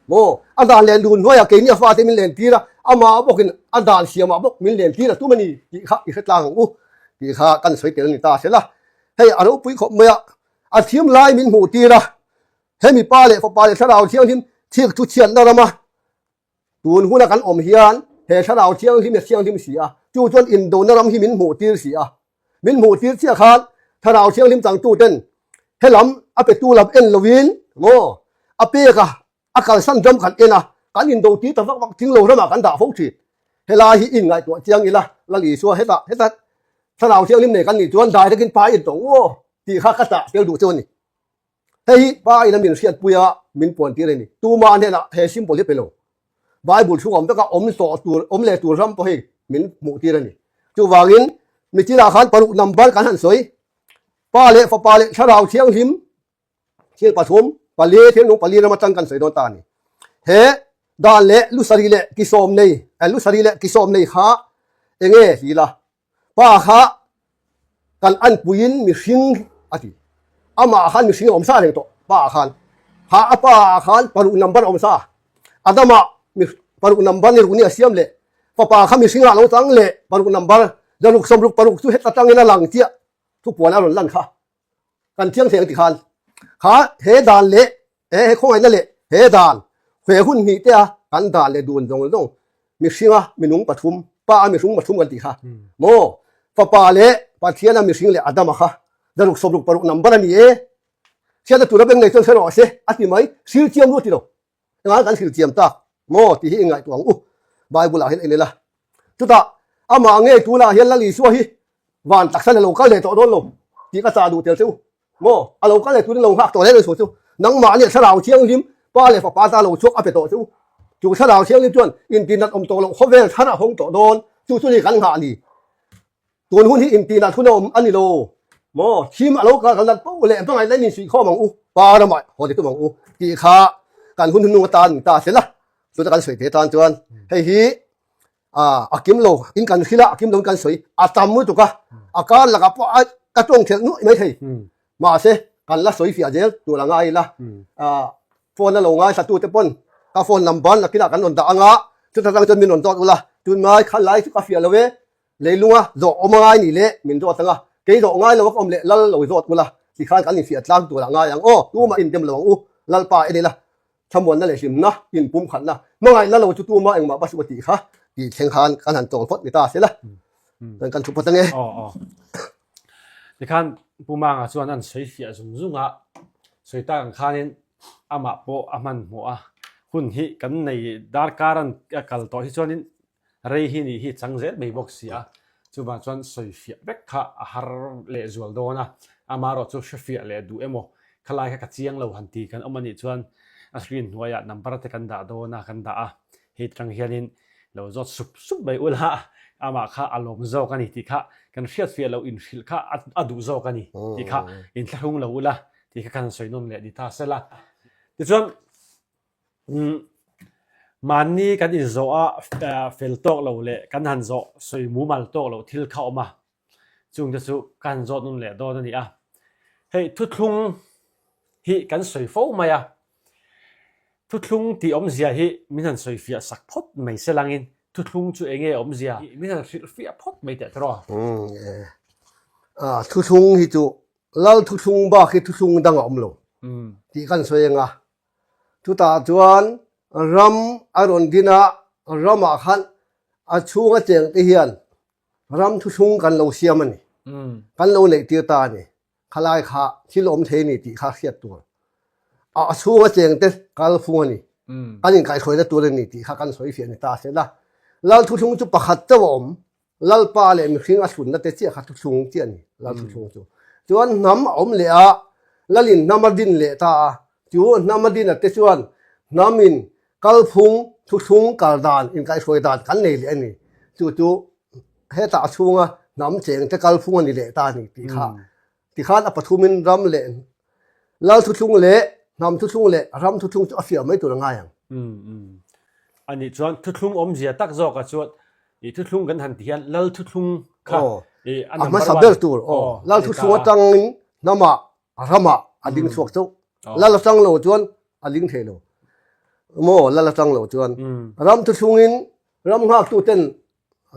โมอันด่าเลดุนว่าอยากเกนี่ฟ้าที่มิเลนตีละอามาบอกกินอันด่าเสียมาบอกมิเลนตีละตัวมันนี่ตีข้าอีกครั้งตีข้ากันสวยตีนตาเสียละให้อารุปุยขบเมียอาทิมไล่มินหูตีละเฮ้มีป้าเลยพอป้าเลยถ้าเราเที่ยวที่ที่ทุกเชียนเรามาตูนหัวนักการอมเฮียนเฮ้ถ้าเราเที่ยวที่มีเที่ยวที่มีเสียจู่จนอินโดนรำที่มินหูตีเสียมินหูตีเสียขาดถ้าเราเที่ยวที่จังตู้เต้นเฮ้ลำเอาไปตู้ลำเอ็นลวินโง่เอาเปียกะอาการสั้นจำขันเอ็นะการอินโดตีแต่วักทิ้งโลระมากันด่าฟุกทีเฮ้ลาฮีอินไงตัวเจียงอีละละหลีชัวเฮ้ตาถ้าเราเที่ยวที่ไหนกันนี่จวนได้ถ้ากินปลาอินโตโง่ตีข้ากระตะเที่ยวดูจวนนี่เฮ้ยป้าอีนั่นมินเสียดปุยะมินปวนตีเลยนี่ตัวมาเนี่ยนะเฮ้ซิมโพลิไปโลไบเบิลช่วงแต่ก็อมโซตัวอมเลตัวรำพอเฮมินหมู่ตีเลยนี่จู่วากินมิจิราขันปรุกนำบ้านกันหันสวยป้าเล่ฟ้าป้าเล่ชาเราเชียงหิมเชียงปฐมปาเล่เทียงหนุ่มปาเล่เรามาจังกันสวยโดนตานี่เฮ้ดานเล่ลุสรีเล่กิโซมนี่ลุสรีเล่กิโซมนี่ข้าเองฮีละป้าข้ากันอันปุยินมีชิงอธิอามาขันมีสิ่งอมซาเลยตัวป้าขันหาป้าขันปรุกนำบ้านอมซาอาดามามีปรุกนำบ้านนี่รุ่นนี้เสียมเลยป้าขันมีสิ่งอะไรตั้งเลยปรุกนำบ้านจะลุกสมลุกปรุกทุกเหตุตั้งในหลังเจ้าทุกปวดแล้วลั่นค่ะกันเที่ยงเสียงติขันขาเฮดานเละเฮคงไอ้นั่นเละเฮดานเฮหุ่นหีเตี้ยกันดานเลยดูนตรงมีสิ่งมีนุ่งปฐุมป้ามีสิ่งปฐุมกันติค่ะโมป้าเละป้าเทียนมีสิ่งเลยอาดามาค่ะจะลุกสมลุกปรุกนำบ้านนี่เชื่อตัวเราเป็นไงจนเชื่อว่าเสียอธิไหมสิลเจียมรู้ที่เรางานกันสิลเจียมตาโม่ที่ยังไงตัวไบเบิลเห็นเองเลยละจุดตาอามาเงยตัวละเห็นละลีชัวฮีวันตักสันเราก็เลยตัวโดนลงที่ก็จะดูเตียวซิวโม่เราก็เลยตัวนี้ลงหักตัวนี้เลยสู้ซิวนังมาเนี่ยถ้าเราเชียงริมป้าเลยป้าตาเราชกเอาไปตัวซิวจู่ถ้าเราเชียงริมจวนอินทีนัดอมตัวลงเขาเวลถ้าเราหงตัวโดนจู่นี่กันหานี่ตัวหุ้นที่อินทีนัดทุนอมอันนี้โลโมทีมเราก็กำลังปูเลยต้องไงได้มีสีข้อมังป้าเราไม่พอที่ตัวมังที่ขาการหุ้นนุ่งตาเสร็จละตัวการสวยเทตานจวนให้ฮีอากิมโลอินกันขี้ละอากิมโลกันสวยอาตามมือตุกะอาการละกับกระจงเถียงนู้ไม่ใช่มาเสกันละสวยเสียเจลตัวละง่ายละโฟนละลงง่ายสัตว์ตัวเตปนกาโฟนนำบอลละกินกันนนตาอ่ะจุดตั้งจนมีนนตอดอุละจุดง่ายขันไหลทุกกาเฟียละเวเลยลุงอ่ะโจอมง่ายนี่เละมินโจตั้งอ่ะเกี่ยโจง่ายเราก็อมเละละเราโจอุละสิขันกันนี่เสียตั้งตัวละง่ายอย่างตัวมาอินเต็มละวังละป่าเอเดละทำวันนั่นเลยสิมนะอินปุ่มขันนะเมื่อไงแล้วเราจะตัวมาเองมาบัสวติค่ะที่เชียงคานกันหันตรงพดมิตาเสร็จละเป็นการชุบพดตั้งไง你看不忙啊，说那水血什么用啊？水大人看见阿妈波阿曼莫啊，混起跟你打家人搞到去说你reihi ni hi changzet mei bok sia chuba chuan soi fia vek kha har le zual dona amaro chu shafia le du emo khalai kha chiang lo han ti kan omani chuan a screen huaya number te kan da dona kan da a hi tang hianin lo zot sup bai ula ama kha alom zo kani ti kha kan hriat fia lo in hril kha adu zo kani ti kha in thlung lo ula ti kha kan soinom le di ta sela ti chuan mani kan in zo a fel tok lo le kan han zo soi mu mal tok lo thil kha oma chung te chu kan zo nun le do ni a hei thu thlung hi kan soi fo maya thu thlung ti om zia hi min han soi fia sak phot mai selangin thu thlung chu enge om zia min han fia phot mai te tro thu thlung hi chu lal thu thlung ba khi thu thlung dang om lo ti kan soi nga tu ta chuan ram aron dina rama khan a chunga cheng te hian ram thu thlung kan lo siam ani kan lo nei ti ta ni khalai kha thilom the ni ti kha khiat tur a chunga cheng te kal phung ani kan in kai khoi da tur ni ti kha kan soi fi ani ta se la lal thu thlung chu pakhat chawom lal pa le mi khing a sun na te chi kha thu thlung chi ani lal thu thlung chu chuan nam om le a lalin namadin le ta chu namadin a te chuan namin kal phung thu thlung kal dan in kai khoi dan kan nei le ani chu he ta chunga nam cheng te kal phung ani le ta ni ti kha a pathumin ram le lal thu thlung le nam thu thlung le ram thu thlung chu a fia mai tur nga yang ani chuan thu thlung om zia tak zo ka chuan I thu thlung kan han tian lal thu thlung kha an ma sabel tur lal thu thlung tang nama rama ading chuak chu lal tang lo chuan aling thelo mo lal tang lo chuan ram thu thlungin ram hak tu ten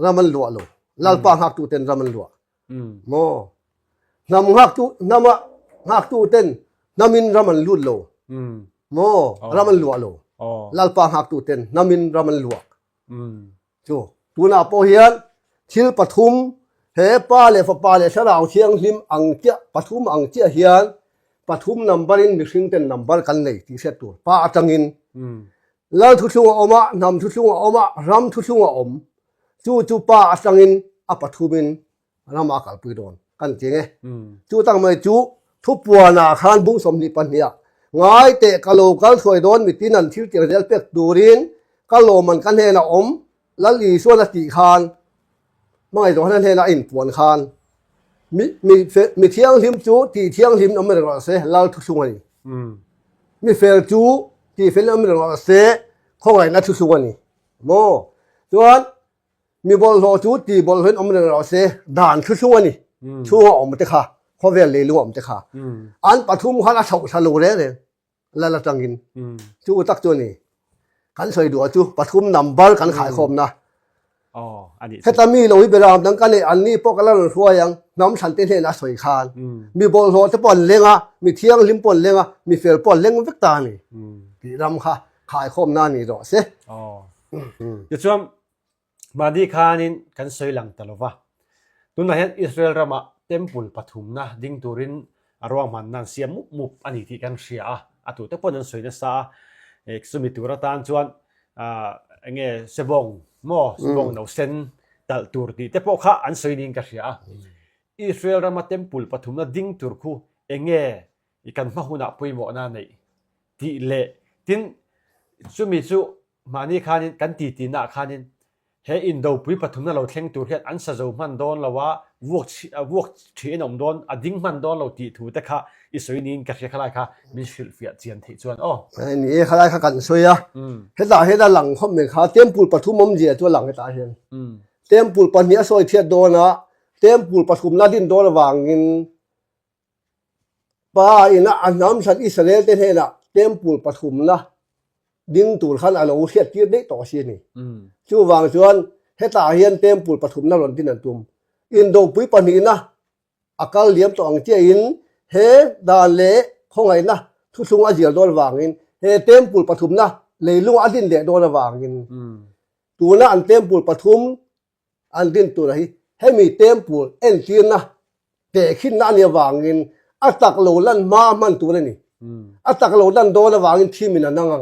raman lo lo lal pa hak tu ten raman lo mo nam hak tu nama hak tu ten namin raman lut lo mo raman lo lo lal pa hak tu ten namin raman lo chu tuna po hian thil pathum he pa le fa pa le sarau thiang hlim ang tia pathum ang tia hian pathum number in mixing ten number kan nei ti set tur pa atangin lal thu thunga oma nam thu thunga oma ram thu thunga om chu pa atangin a pathumin rama kal pui don kan chenge chu tang mai chu thu puana khan bung som ni pan hiya ngai te kalo kal thoi don mitin an thil tir del pek durin kalo man kan he na om lali so la ti khan mai do han he na in puan khan mi thiang hlim chu ti thiang hlim am ra se lal thu sunga ni mi fel chu ti fel am ra se khoi na thu sunga ni mo chuan mi bol ho chu ti bol hen am ra se dan thu sunga ni chu om te kha kho vel le lu om te kha an pathum khan a thau thalo re la la tangin chu tak chu ni kan soi du chu pathum number kan khai khom na ani hetami lo hi beram dang kan an ni pokala ro hua yang nam san te na soi khan mi bol ho te pon lenga mi thiang lim pon lenga mi fel pon leng vek ta ni ti ram kha khai khom na ni ro se ya chuam madi khanin kan soi lang talova tunna hen Israel rama temple pathum na ding turin arwang man nan siam mup ani ti kan ria atu te pon an soi na sa exumi tura tan chuan enge sebong mo sebong no sen tal tur ti te po kha an soi ning ka ria Israel rama temple pathum na ding tur khu enge ikan mahuna puimo na nei ti le tin chumi chu mani khanin kan ti na khanin he indo pui pathum na lo thleng tur hian an sa zo man don lawa wok thin om don ading man don lo ti thu te kha I soi nin ka ria khala kha min shil fia chian thei chuan ni e khala kha kan soi a he da lang khom me kha temple pathum om je chu lang ta hian temple pan ni a soi thiat dona temple pathum na din dor wangin pa ina anam san Israel te he na temple pathum na ding tur khan alo thiat ti de to si ni chu wang chuan he ta hian temple pathum na lon tin an tum indo pui pan ni na akal liam to ang che in he dan le khongai na thu sunga jial dor wangin he temple pathum na leilung adin le dor wangin tu na an temple pathum an din tu hi he mi temple en tin na te khin na ni wangin atak lo lan ma man tu ni atak lo dan dor wangin thimin anang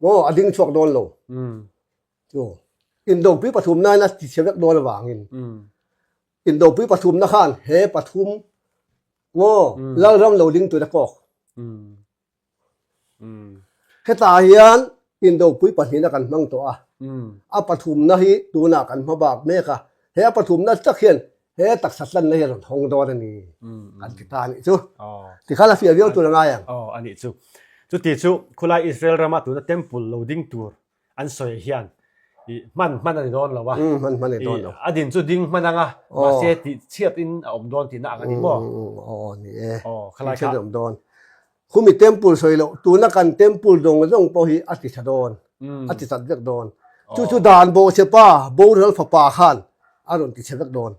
mo ading chok don lo chu indo pi pathum na na ti chewek dor wangin indo pi pathum na khan he pathum wo lal ram lo ding tu da kok he ta hian อินโดปุยปะหินะกันมังตัวอะปฐุมนะฮิตูนากันมาบากเมกะเฮปฐุมนะจักเขียนเฮตักสัตลันนะเฮหงดอนี่กันติตานี่จูติคาลาเฟียเวียวตัวงายังอันนี้จูติจูคุลาอิสราเอลรามาตุนะเทมปุลโลดิ้งทัวร์อันสวยเฮียนมันอันนี้โดนแล้ววะมันนี่โดนแล้วอดินจูดิ้งมันงะมาเซติเชียบอินอมโดนตินะอันนี้บ่นี่คลายครับอมโดนคุมีเทมปุลสวยแล้วตัวนักกันเทมปุลดงต้องปอฮีอติชโดนอติสัตเวกโดนจู่ๆดานโบเชป้าโบเรลฟปาคานอารมณ์ติเชเวกโดน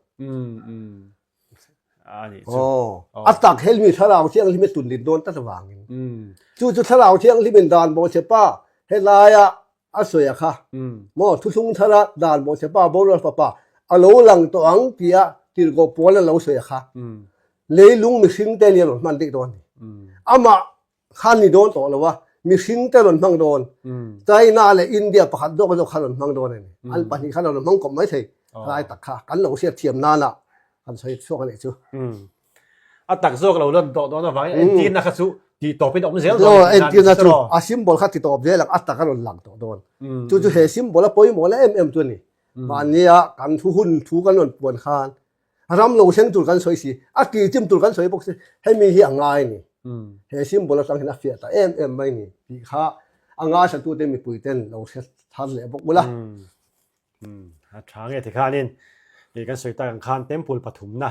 อันนี้อัตตักเฮลมีทาราวเชียงที่ไม่ตุนดินโดนตัดวางจู่ๆทาราวเชียงที่เป็นดานโบเชป้าเฮลายะอัสวยค่ะมอทุสุงทาราดานโบเชป้าโบเรลฟปาอโลหลังตัวอังเปียติลโกปวลแล้วสวยค่ะเลยลุงมิสิงเตลียนมันติโดนอามาขันนี่โดนต่อแล้ววะมิสิงเตลนมังโดนใจน่าเลยอินเดียประคัดโดก็จะขันมังโดนนี่อันปัจจุบันขันมังก็ไม่ใช่ลายตักค่ะกันเราเสียเทียมนาน่ะอันใช้ช่วงนี้จูอัตักโซกเราเล่นต่อนะฟังเอ็นจีนนะครับจูที่ต่อเป็นออกมาเสียแล้วเอ็นจีนนะจูอาซิมบอลขัดที่ต่อเสียหลักอัตักกันหลังต่อโดนจู่ๆเฮซิมบอลแล้วปอยหมดแล้วตัวนี้วันนี้อ่ะกันทุหุ่นทุกันหล่นปวนคานรำเราเช่นตุลกันสวยสิอักกีจิมตุลกันสวยพวกสิให้มีเฮียง่ายนี่เฮซิมบอลสังเห็นเฟียตาไม่นี่พี่ข้าง่ายสักตัวเต็มมีปุ๋ยเต้นเราเช็ดทันเลยบอกบุละทางที่ข้านี่นี่กันสวยตากันคานเต็มปูลปฐุมนะ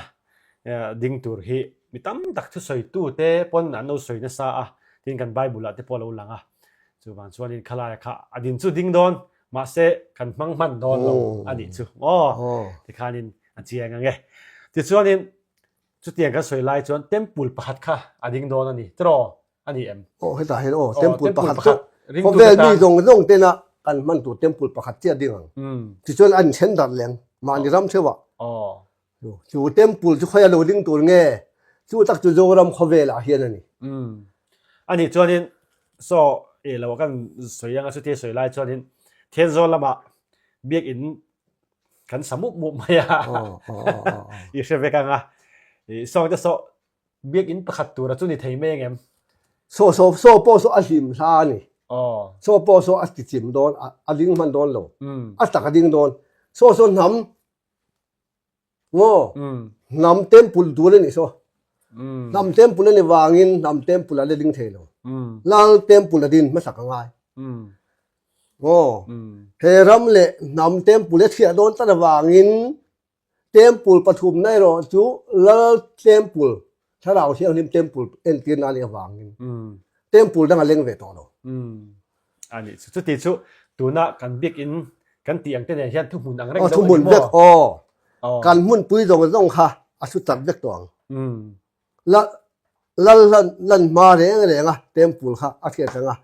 ดิ้งตัวฮีมีตั้มตักทุสวยตู้เต้ปนอันเราสวยนะซาทิ้งกันใบบุละเต้ปอเราหลังจูบานส่วนนี้ขลายค่ะอดินจูดิ้งโดนมาเสกันมันโดนเราอดินจูที่ข้านี่อันเจียงไงที่ส่วนนี้จุดเตียงก็สวยลายจนเต็มปูลประหัดค่ะอดิ่งโดนอันนี้ตรออันนี้ให้ตาเห็นเต็มปูลประหัดเพราะเวลมีตรงเต้นนะกันมันตัวเต็มปูลประหัดเจียดิ่งที่ส่วนอันเช่นดัดแรงมานี่รำเชื่อว่าจู่เต็มปูลจะค่อยเราดิ่งตัวเงี้ยจู่ตักจู่โจรำเขาเวลาเฮียนั่นนี่อันนี้ส่วนนี้โซเรากันสวยยังสุดที่สวยลายส่วนนี้เทียนโซละมาเบียกอินกันสมุกมุมมาอีเชฟเวกังสองจะโซเบียกอินประคัดตัวจุนี่ไทยไม่ยังไงโซโปโซอาหิมซานี่โซโปโซอาติจิมโดนอาดิ้งมันโดนโลอาตักดิ้งโดนโซน้ำน้ำเต็มปุลตัวเลยนี่โซน้ำเต็มปุลเลยนี่วางินน้ำเต็มปุลอะไรดิ้งเทโลลาเต็มปุลดินไม่สักง่ายเฮรัมเล่นำเต็มปุลเทียโดนตะวางินเต็มปุลปฐุมในรอจูลาเต็มปุลถ้าเราเชื่อนิมเต็มปุลเอ็นตีนาลีวางินเต็มปุลดังเล็งเวทอโลอันนี้สุดที่สุดตัวน่ะกันบิ๊กอินกันเตียงเต้นเฮียนทุกมุนอังเร่งทุกมุนเวกกันมุนปุยตรงต้องค่ะอสุตัดเวกตัวลันมาเรื่องอ่ะเต็มปุลค่ะอาเทียนอ่ะ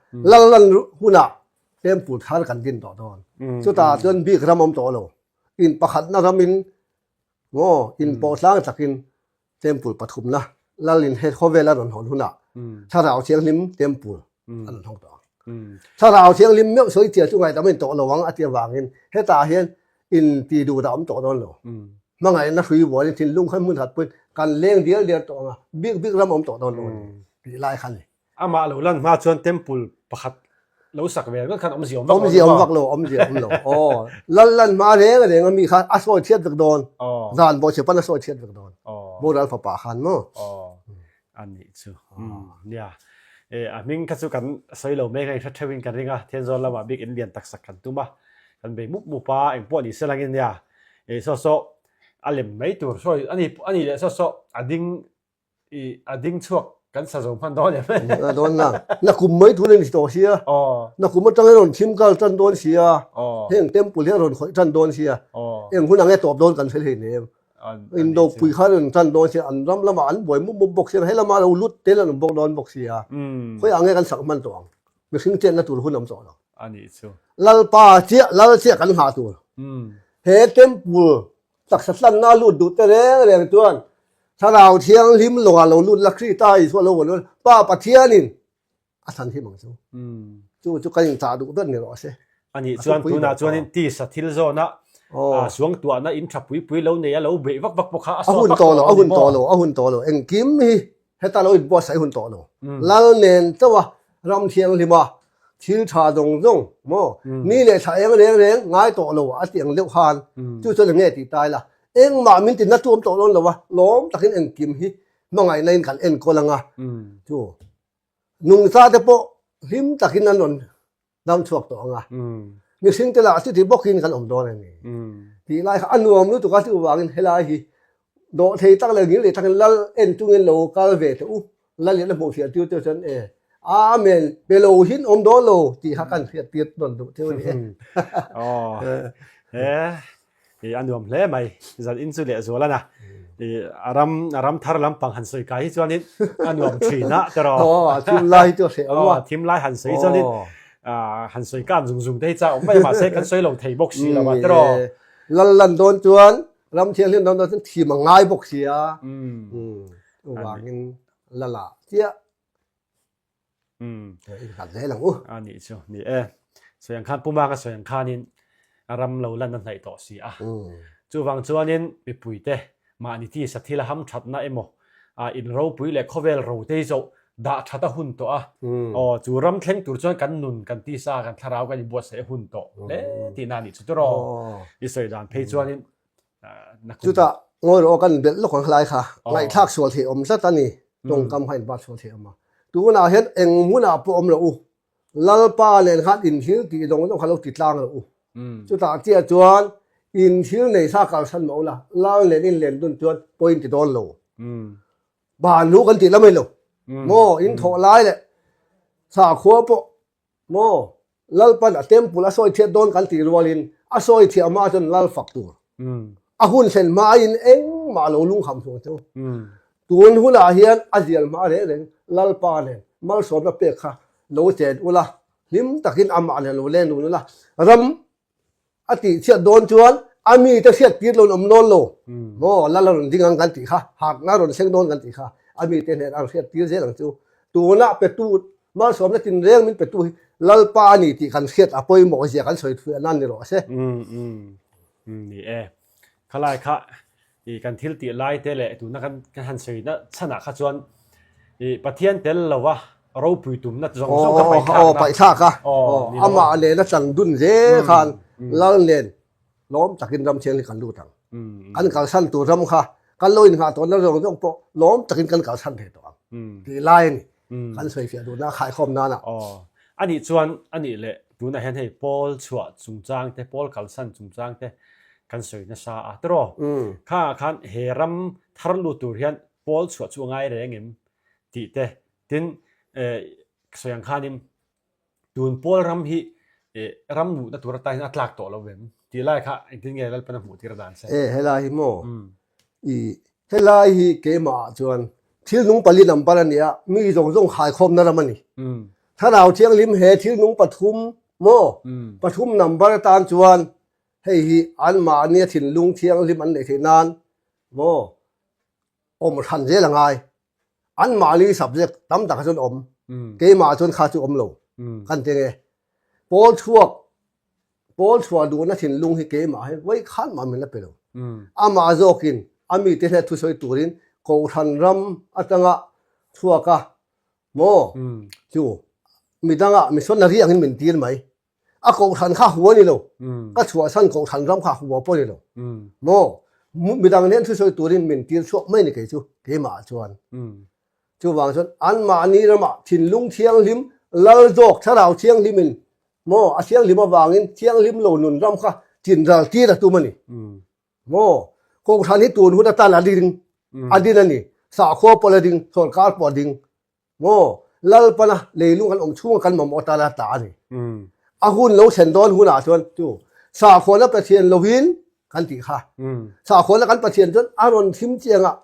ลันหุ่นอ่ะเต็มปูทาร์กันดินต่อตอนสุดท้ายจนบีกระมมต่อโลอินประคัดนารามินอินปอสร้างจากอินเต็มปูปฐุมนะลาลินเฮดโคเวลาดอนหอนหุ่นอ่ะถ้าเราเชียงลิมเต็มปูอันท้องต่อถ้าเราเชียงลิมเมื่อสวยเจียจุงไงแต่ไม่ต่อระวังอาเจียวางอินเฮตาเฮียนอินตีดูดำต่อตอนโลเมื่อไงนักฝีวัวทินลุงขันมุนหัดปืนกันเลี้ยงเดียวต่อมาบิ๊กระมมต่อตอนโลปีไล่ขันเลยอามาเราลันมาชวนเต็มปูประคัดเราสักเวลก็ขันอมเสียมวักโลอมเสียมโลลันมาเรื่องมีค่ะอสโซเชียตโดนดานบอเชปันอสโซเชียตโดนโบราณฝาป่าขันมั้งอันนี้จูเนี่ยมิงคัสุกันสวยเราไม่ไงชัดเจนกันริงอ่ะเทียนโซลามาบิ๊กอินเดียนตักสักกันตุ้มบ้ากันไปมุกมุป้าเอ็งพวกนี้เสลังอินเดียโซอันเล่มไม่ตัวสวยอันนี้โซอดิ่งช่วงกันสะสมพันโดนเนี่ยโดนนักคุมไม่ทุเรศตัวเสียนักคุมมันตั้งให้โดนชิมกันจันโดนเสียเฮงเต็มปุยให้โดนจันโดนเสียเอ็งคุณนังให้ตอบโดนกันเฉยๆเนี่ยอินโดปุยข้าโดนจันโดนเสียอันรำละมาอันบ่อยมุมบกเสียให้ละมาเราลุดเตะแล้วบกโดนบกเสียค่อยอังให้กันสักมันตัวไม่ถึงเจนนะตัวคุณน้ำสอนอันนี้ชัวลัลปาเจียกันหาตัวเฮเต็มปุยสักสันน่าลุดดูแต่เรื่องตัวถ้าเราเที่ยงลิมลงเราลุ่นลักซี่ใต้ส่วนเราวนป้าปัทเทียนินอาสันที่มังจู่กันยังจ่าดูต้นเนี่ยหรอเสียอันนี้ส่วนตัวน่ะส่วนนี้ที่สัตย์ทิลโซนะส่วนตัวน่ะอินทับปุยเราเนี่ยเราเบวักปกขาเอาหุ่นโตเอาหุ่นโตเอ็งกิมฮีให้ตาเราอินบอสใส่หุ่นโตแล้วเน้นตัวรำเที่ยงลิมว่า ชิลชาดงจงโมนี่เลยถ้าเองเร่งง่ายต่อโลอาเตียงเลี้ยวคานจู่จนเงี้ยตีตายละเองมามินตินัดท่วมต่อล้นแล้ววะล้มตะกินเองกิมฮิเมื่อไงในกันเอ็นโกลังอ่ะจู่นุ่งซาเตโปหิมตะกินนั่นล้นดำชวกต่ออ่ะมีสิ่งที่ละที่บอกกินกันอมโดนนี่ที่ไรอันนวมรู้ตัวกันที่วางเฮลาฮีโดเทตั้งเลยงี้เลยทั้งลัลเอ็นจุงเงินโลกาลเวทลัลเลี้ยงโมเสียติ้วจนอาเมนเปโลหินอมโดโลที่ฮักกันเสียตีดนดูเท่านี้อ๋ออันนวมเล่ไหมจะอินสุเลสวละนะอารมทารลัมปังหันสวยกายจวนนี้อันนวมชีนะตลอดทีมไล่ตัวเสียว่าทีมไล่หันสวยจวนนี้หันสวยการซุ่งได้จ้าไม่มาเซ็กันสวยลงเทบกสีแล้วว่าตลอดลันโดนจวนรำเชียงเล่นโดนทีมง่ายบกเสียว่างินละเจ้ากันได้หลังอันนี้ชัวนี่ส่วนข้าผู้มาก็ส่วนข้านี่อารมณ์เราลันนั่นไหนต่อสิจู่ฟังจวนนี้ไปปุยเตมาอันนี้ที่สัตย์ละห้ำชัดนะโมอินเราปุยเล็กเขาเวลเราเตยโจด่าชัดหุ่นตัวจู่รำเข่งตัวจวนกันนุนกันที่ซากันทาราวกันบวชเสียหุ่นตัวเล่ที่นั่นนี่จุดรออิสราเอลเพจจวนนี้จุดงอรอกันเด็ดลูกของใครค่ะไล่ทักสวดเทียมสัตย์นี่ตรงกำให้บาดสวดเทียมมาตัวน่าเห็นเองมุนาปอมละลัลปาเลนฮัดอินทิลตีตรงต้องเขาติดล่างละจุดตาเจียจวนอินทิลในซากาสันมาละล่างเลนอินเลนตุนจวนพอยน์ติดโดนโลบ้านรู้กันติดแล้วไม่โลโมอินโถไล่เลยสาขัวปะโมลัลปันเต็มปุระซอยเทียโดนกันติดรัวลินอาซอยเทียมาจนลัลฝักตัวอาหุ่นเส้นมาอินเองมาโลลุงคำสวงเจ้าตัวหุ่นอาเฮียนอาเจียนมาเร่งลัลปาเลนมัลสอบนับเป็กค่ะโลเจดอุละลิมตะกินอามาเนี่ยโลเล่นดูนู่นละรำอติเสียโดนจวนอามีจะเสียตีโลนอมโนโลโมลัลลนดิ้งกันติค่ะหากน่ารนเสียงโดนกันติค่ะอามีเตนเห็นอาเสียตีเสียหลังจูตัวน่ะเป็ดตูมัลสอบนับจินเรื่องมันเป็ดตูลัลปานี่ที่กันเสียอภัยหมอเสียกันสวยเฟื่อนั่นนี่หรอเสียนี่ขลายค่ะอีกันทิลติไล่เตะเลยตัวนักกันหันสวยนะชนะขจวนปะเทียนเตลละวะเราปุยตุ่มนัดจงก็ไปข้างไปข้างค่ะอามาเลนจังดุนเจคันลัลเลนล้อมจากกินรำเชียงที่กันดูทังกันเก่าสั้นตัวรำค่ะกันลอยหาตัวนั้นเราต้องปะล้อมจากกินกันเก่าสั้นเถอะตัวที่ไล่นี่กันสวยเสียดูน่าขายคอมนั่นอ่ะอันนี้ชวนอันนี้เลยดูนะเห็นให้ปอลชัวจุงจางแต่ปอลเก่าสั้นจุงจางแต่กันสวยนะซาอัตโรข้าคันเฮรัมทารุตุเรียนปอลชัวจวงไงเรื่องที่เตตินส่วนข้านิมดูนปอลรัมฮีรัมหมูนัตัวรัตายนัดหลักต่อเราเว้นที่ไรค่ะไอ้ที่ไงเราเป็นหมูที่ระดานเซ่เฮลาฮิโมเฮลาฮิเกมาจวนที่นุ่งปลินำปรานี่มีจงขายคมนั่นมันนี่ถ้าเราเชียงลิมเฮที่นุ่งปทุมโมปทุมนำปราตานจวนให้อันมาเนี่ยถิ่นลุงเชียงลิมอันเด็กที่นานโมอมทันเจละไงอันมาลีสับเจกตั้มตักจนอมเกมาจนขาดจุอมโลกันเจงโปลชัวดูนะถิ่นลุงให้เกมาให้ไว้ขันมาเป็นละเปล่าอามาโจกินอามีเทนทุสอยตูรินกูทันรำอัตงะชัวกะโมจู่มีตังะมีส่วนนารีอันนี้เป็นตีนไหมอากูทันข้าหัวนี่โลก็ชัวสั้นกูทันรำข้าหัวปนนี่โลโมมีตังเนี่ยทุสอยตูรินเป็นตีนชัวไม่นี่เกจู่เกมาจวนจู่วางชนอันมานี่ละมาถิ่นลุงเชียงลิมลาโจกถ้าเราเชียงลิมินโมอาเชียงลิมมาวางอินเชียงลิมโลนุนรำค่ะถิ่นเราที่ละตัวมันนี่โมกูทันนี่ตัวหุ่นตาลาดิงอดีนั่นนี่สาขัวปอลดิงส่วนการปอดิงโมลัลปนะเลยลุงกันช่วงกันมาตาลาตานี่อาหุ่นเราเซนดอนหุ่นอาชวนจู่สาขัวแล้วประเทียนลวินกันติค่ะสาขัวแล้วกันประเทียนจนอารอนทิมเจียงอะ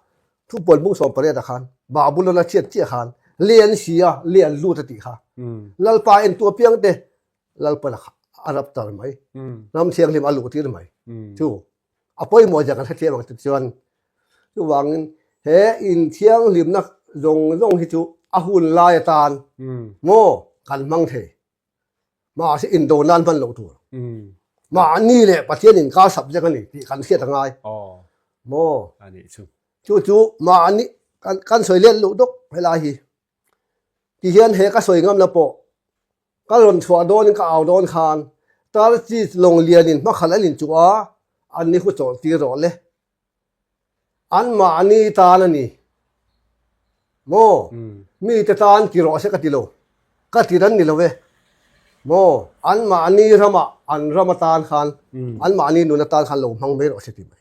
ทุกปนบุ้งสมประเดตะคันบาบุลละเชียดเจียคันเลียนเสียเลียนลูตติค่ะลัลปาเอ็นตัวเปียงเตลัลปนะอารับตาไหมน้ำเชียงลิมอาลูตีไหมจู่อภัยหมดจากกันเทียมติดจวนจู่วางเฮอินเชียงลิมนักรงฮิจูอาหุ่นลายตาลโมกันมังเทมาสิอินโดนันพันโลตัวมานี่แหละประเทศอินกาสับจะกันนี่ที่กันเสียทั้งไงโมอันนี้จู่มาอันนี้กันสวยเล่นลุดกเวลาฮีที่เฮียนเฮก็สวยงามนะโป ก็หล่นชัวโดนก็เอาโดนคานตาจีลงเลียนินมาขันลินจัวอันนี้กูโจตีรอเลยอันมาอันนี้ตานี่โมมีแต่ตาอันกี่รอเสกติโลก็ตีรันนี่ละเวโมอันมาอันนี้รามาอันรามาตานคานอันมาอันนี้นุนตานคานลงมังไม่รอเสติไหม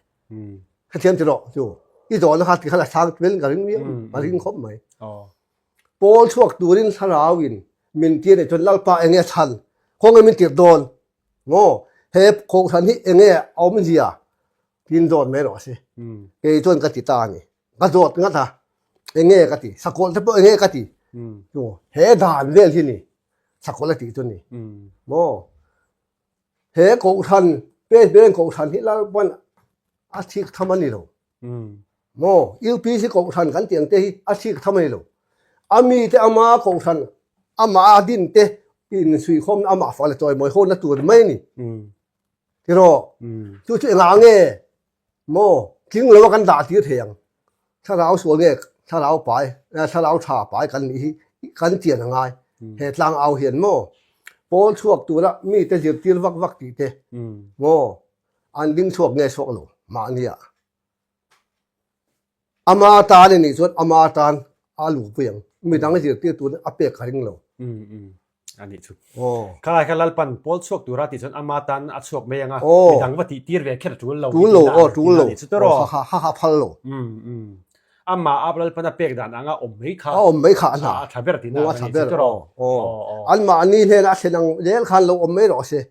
ข้าเทียมจะรอจู่อีโดนนะครับที่ขนาดช้างเป็นกับริ้งเนี้ยมาริ้งครบไหมโปลช่วงตัวริ้นสราวินมินเตียนจนลัลปาเองเงี้ยชันคงไม่ติดโดนโง่เฮปโคงทันที่เองเงี้ยเอามันเสียกินโดนไม่รอสิเกยจนกติตานี่กระโดดงั้นท่าเองเงี้ยกติสกุลที่พวกเองเงี้ยกติโง่เฮด่านเรื่องที่นี่สกุลติตัวนี้โง่เฮโคงทันเป็นโคงทันที่เราวันอาชีพทำมันนี่หรอโง่ยูพีซีโคงทันกันเตียงเตะอาชีพทำมันนี่หรออามีแต่อามาโคงทันอามาดินเตอินสุยคมอามาฟังเลยจอยมวยโคนนัตัวไม่นี่ที่รอจู่ๆงาเงี้ยโมทิ้งเลยว่ากันด่าที่เถียงถ้าเราสวนเงี้ยถ้าเราไปถ้าเราถ่าไปกันนี้กันเจียนยังไงเหตุลางเอาเห็นโมโปลช่วงตัวละมีแต่เจียบตีวักตีเตโมอันดิ้งช่วงเงี้ยช่วงหลงมาเนี่ยอามาตาเนี่ยนี่ส่วนอามาตาอาลูกเปียงมีดังเจียบตีตัวอเปียกขังหลงอันนี้ชุดข้าราชการปันโพลชกตุราติจนอามาตันอัดชกเมียงอ่ะมีดังว่าตีร์เวกแค่จุลโลจุลโลชุดรอฮ่าพัลโลอามาอับลัลปันเปียกดันอ่ะอมไม่ขาอมไม่ขาหนาทับเบอร์ติน่าชุดรออันมาอันนี้เนี่ยนะเสนังเลี้ยงขันโลอมไม่รอเสีย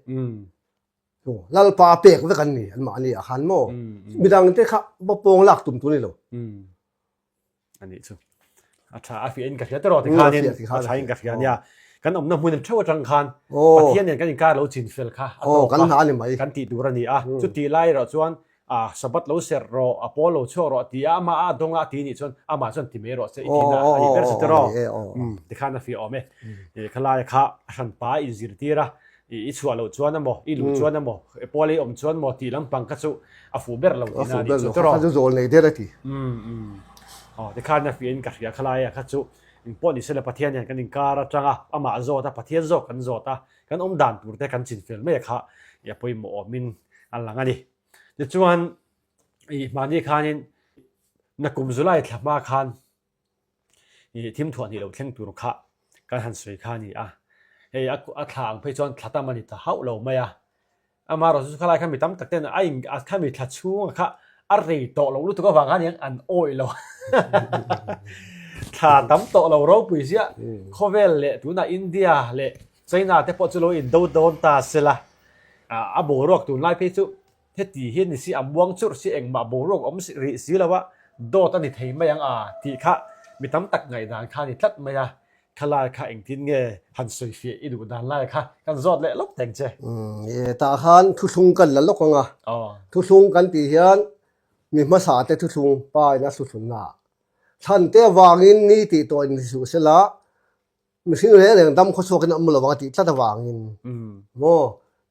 ลัลปาเปียกไว้กันนี่อันมาอันนี้ขันโมมีดังที่ข้าบ่โป่งหลักตุ่มตัวนี้โลอันนี้ชุดอาชาอาฟิเอ็นกับเสียตลอดที่ข้าเนี่ยอาชาเอ็นกับเสียเนี่ยกันอมน้ำมันเท่าจังคันประเทศเนี่ยกันยังการเราจินเฟลค่ะกันหาเนี่ยไหมกันตีดูรันนี่จุดตีไล่เราชวนสบัดเราเสร็จรออพอลโลชัวรอตีมาดงอาตีนี่ชวนมาชวนตีเมรอเสียอีกนะอันนี้เป็นสุดรอที่ข้าน่ะฟิออมขลายข้าฉันป้าอินซิร์ตีระอีชัวเราชวนนั่นบ่อีลูชวนนั่นบ่พอเลยอมชวนบ่ตีลำปังกัสุฟูเบอร์เราตีนั่นสุดรอเขาจะโซนเลยเท่าทีที่ข้าน่ะฟิเอ็นกับขลายกัสุปอนี่เสร็จประเทศเนี่ยกันอินการจังอามาโซตาประเทศโซกันโซตากันอมดันตัวแต่กันจินเฟลไม่ค่ะอย่าไปหมอมินอันหลังอันนี้เดี๋ยวชวนอีมานี่คันนักกุมจุไลท์มาคันอีทีมทวนนี่เราเข่งตัวค่ะการหันสวยคันนี่เฮ้ยอัฐางไปจนทัดตามันนี่ตาเขาเราไม่อามาเราสุดท้ายคันมีตั้มตักเต้นไอ้คันมีทัดชูงค่ะอะไรโตเรารู้ตัวก็วางกันยังอันโอ้ยเราถ้าตั้มโตเราเราปุยเสียเขาเวลเละตัวน่ะอินเดียเละไชน่าแต่พอจะเราอินโดนตาเสละโบรอกตัวไล่ไปจุเทตีเห็นสิอัมวงจุดสิเองมาโบรอกสิแล้วว่าโดตันนี่เทไม่ยังที่ข้ามีตั้มตักไงด่านข้านี่ทัดไม่ขลาข้าเองทิ้งเงหันสวยเฟียอีดูด่านไล่ข้ากันจอดเละลบแต่งเจตาขันทุชุงกันแล้วลกงทุชุงกันตีเฮียนมีภาษาแต่ทุชุงป้ายนะสุชุนนาท่านเตวางินนี่ติตัวอินสุเสละมีสิ่งเรื่องดำข้อโชกันอัมลวังติทัดวางินโม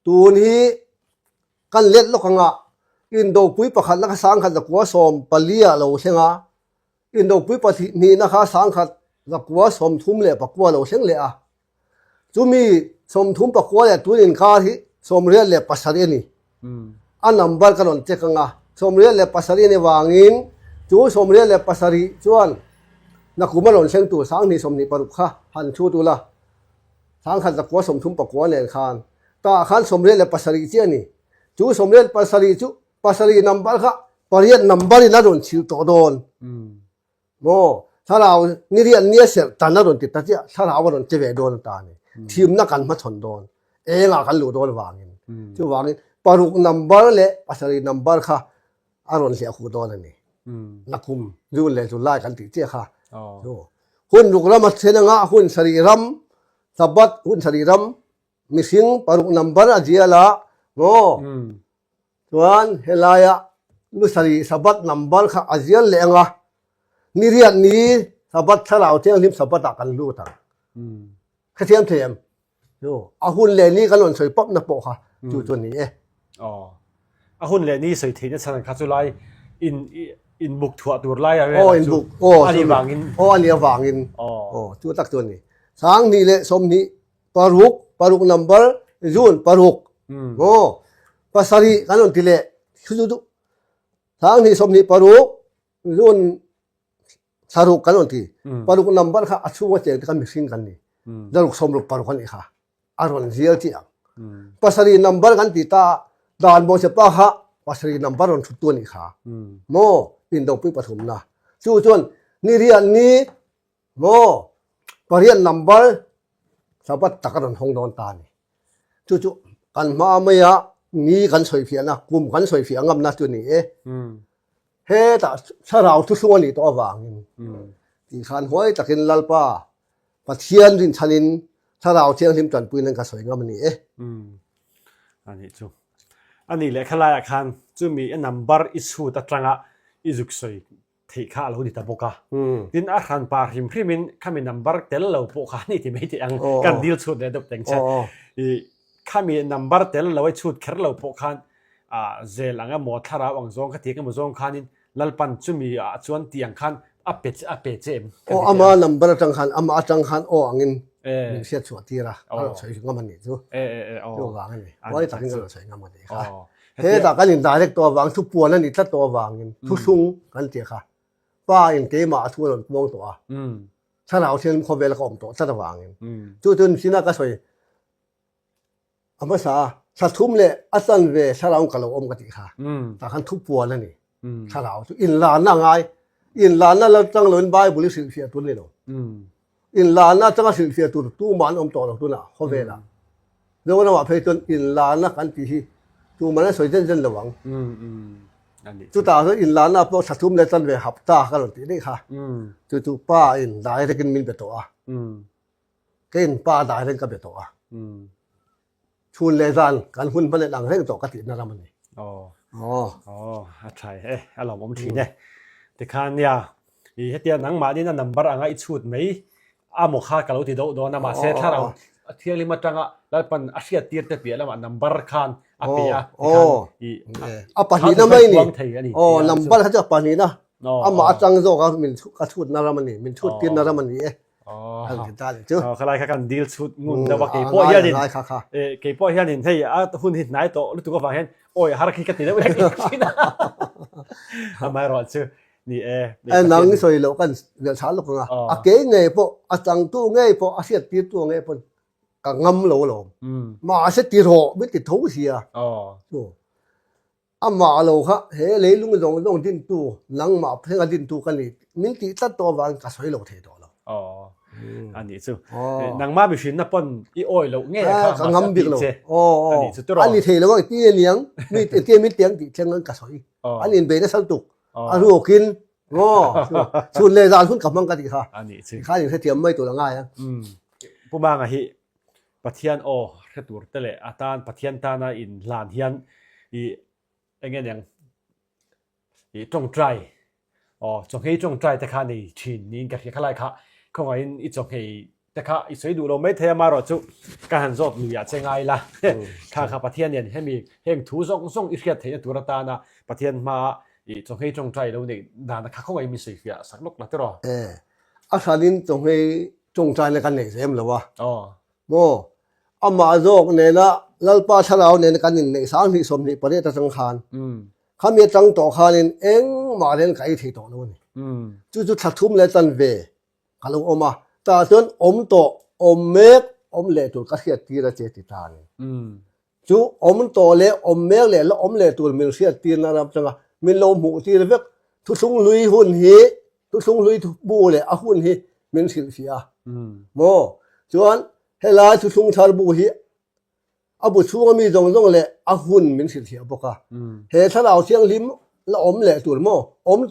ตัวนี้กันเล็ดลกงะอินโดปุยประคันนักสังขัดกัวสมปลียเราเชงะอินโดปุยปฏิมีนักสังขัดกัวสมทุ่มเละปักกัวเราเชงเละจูมีสมทุ่มปักกัวเละตัวนินคาที่สมเรียนเละปัสสารีนี่อันนับบัลกันนเจกังะสมเรียนเละปัสสารีนี่วางินจูสมเรียนเละปัสสารีจวนนักกุมารหลนเชงตัวสังนี่สมนิปรุขะหันชูตัวละสังขัดกัวสมทุ่มปักกัวเละขันตาขันสมเรียนเละปัสสารีเจนี่จูสมเรียนปัสสารีจูปัสสารีนัมบัลค่ะปริยัตินัมบัลนี่น่าโดนชิวโตโดนโมถ้าเรานี่เรียนเนี่ยเสียตาน่าโดนติดตาเจ้าถ้าเราว่าโดนเจเวโดนตาเนี่ยทีมนักการมาชนโดนกันหลุดโดนวางเงินจู่วางเงินปารุกนัมบัลเละปัสสารีนัมบัลค่ะอารมณ์เสียคู่โดนนี่นักคุมยุ่งเลยจุดไล่กันติดเจ้าค่ะหุ่นลูกเรามาเสนงะหุ่นสรีรัมสับบัดหุ่นสรีรัมมิสิงปารุกนัมบัลอาเจียละโง่ส่วนเฮลายะนุสรีสับบัดนัมบัลค่ะอาเจียเลงะนี่เรียนนี้สับบัดถ้าเราเที่ยงทิมสับบัดตักกันรู้ต่างแค่เทียมโย่อาหุ่นเลนี่กันหล่นสวยป๊อบนับโปค่ะจู่ตัวนี้อาหุ่นเลนี่สวยทีนี่ฉันคัดสุไลอินบุกถั่วตัวไล่อะไรอินบุกอันนี้วางอินอันนี้วางอินจู่ตักตัวนี้สางนี่เลยสมนี้ปารุก paruk number zun paruk mo pasari kanon tile suju sang ni somni paruk zun saruk kanon ti paruk number kha achu wa che kan mixing kan ni daruk somruk paruk kan ikha aron zial ti ang pasari number kan ti ta dan bo se pa ha pasari number on thutu ni kha mo pin do pi pathum na chu chon ni rian ni mo parian number sabat takaron hong don ta ni chu chu kan ma maya ni kan soi phia na kum kan soi phia ngam na chu ni e he ta sarau tu suan ni to awangin ti khan hoi takin lalpa pathian rin thanin sarau chiang lim tan puin ka soi ngam ni eอันนี้จูอันนี้แหละขลายอาคารจูมีnumber isu ตะตรังอ่ะอิจุกสอยที่ข้าเราดิตาบกะดินอาคารปาริมพริมินข้ามี number เตลเราปกานี่ที่ไม่ที่อังกันดีลชุดเนี่ยดับแต่งชัดข้ามี number เตลเราไว้ชุดแค่เราปกาเจลังอ่ะหมดทาราวังซองก็ที่กันหมดซองคันลัลปันจูมีชวนเตียงคันอัปเปเจมอามา number จังคันอามาจังคันอังอินมีเสียชวดที่ละใช้งามันนี่จูจูวางนี่ว่าตัดนี่ก็ใช้งามันนี่ค่ะเฮ้แต่กันอินได้เล็กตัววางทุกปวนนั่นนี่ตัดตัววางอินทุกซุงกันเจียค่ะป้าอินเกมาทุกคนมองตัวถ้าเราเชื่อมคอเวลก็อมตัวตัดวางอินจู่จนสิน่าก็ใช้อามาสาสัตทุ่มเลยอัศนเวถ้าเรากับเราอมกันดีค่ะแต่กันทุกปวนนั่นนี่ถ้าเราอินลานนั่งไงอินลานนั่นเราตั้งเลยใบบุริสิเสียตุนเลยเนาะอินลานน่าจะก็สิ่งเสียตัวตู้มันอมต่อตัวน่ะเขาเวล่ะเดี๋ยวเราว่าเพจนอินลานน่ะกันที่ตู้มันน่ะสวยเจนระวังจุดตาคืออินลานน่ะพวกสัตว์ทุ่มเลยจันเวหับตากันหลังตีนี่ค่ะจู่ป้าอินได้ได้กินมินเปตัวกินป้าได้ได้กับเปตัวชุนเลยจันกันหุ่นพันเลยหลังเร่งต่อกติน่ารักมันนี่ใช่เราผมทีเนี่ยแต่คันเนี่ยอีเฮียหนังมานี่น่ะ number อ่ะอีชุดไหมอาโมคากับเราที่โดนมาเสร็จถ้าเราเที่ยวลิมาจังอ่ะแล้วเป็นอาเซียตีร์เปียแล้วมัน number คันอาเปียปานีนะไม่นี่number เขาจะปานีนะอามาจังโจก็มินชุดน่ารักมันนี่มินชุดตีนน่ารักมันนี่อันที่ตาเลยจู่ใครกันดีลชุดงุนแต่ว่าเกี่ยวกับเฮียนินเกี่ยวกับเฮียนินที่หุ่นหินไหนโตรู้ตัวก็ฟังเห็นโอ้ยฮาร์คิกันตีได้ไม่ได้กินนะไม่รอดชื่อนี่นังสวยแล้วกันเดี๋ยวช้าลูกนะเก๋ไงพวกจังตู้ไงพวกอาเซียตีตัวไงพวกกังงำโลมาอาเซียตีโหไม่ติดทุ่งเสียมาโลค่ะเฮ้เลยลุงลงดินตู้นังมาเพ่งดินตู้กันนี่มินติตัดตัววันก็สวยโลเทตัวแล้วอันนี้จู่นังมาไปฟินนะปนอีโอยโลเงี้ยกังงำบิ๊กโลอันนี้เทแล้วว่าตีเลี้ยงมีตีมิเตียงติเชียงนั้นก็สวยอันนี้เป็นได้สักตุกรู้กินชุนเลยจานชุนกับมังกรดีค่ะอันนี้สิข้าอย่างเทียมไม่ตัวละง่ายผู้บางอ่ะฮิปะเทียนโอแค่ตัวเตะอาตานปะเทียนตานาอินลานเฮียนอีเงี้ยยังอีจงใจจงให้จงใจแต่ข้าในชินนี่กับที่ข้าไล่ค่ะคงไอ้อีจงให้แต่ข้าอีสวยดูเราไม่เทียมมาหรอกจุการจบหรืออยากจะไงล่ะข้าปะเทียนเนี่ยให้มีให้ถูส่งอีเทียนเทียนตัวตานะปะเทียนมาอีจงให้จงใจเราเนี่ยนานข้าคงไอ้มีสิ่งเสียสักลูกนะที่รออาชาลินจงให้จงใจในการเนี่ยเสียมหรือวะโมอามาโจกเนี่ยนะลัลปาชลาวเนี่ยในการเนี่ยสร้างที่สมนี่ประเทศสังขารเขามีจังต่อขานเองมาเรียนไก่ที่ต่อนู่นจู่ๆถัดทุ่มเลยจันเวเขาลงออกมาแต่จนโตเมกเล่ตัวก็เสียตีระเจติตานจู่โตเล่เมกเล่แล้วเล่ตัวมีเสียตีนนะครับจังมีลมหูที่เรียกทุกส่งลุยหุ่นเฮทุกส่งลุยบูเลยอาหุ่นเฮมีสิ่งเสียโมส่วนเฮลาทุกส่งชาร์บูเฮอาบุช่วงมีจงเลยอาหุ่นมีสิ่งเสียปกะเฮถ้าเราเชียงลิมแล้วเล่ตัวโม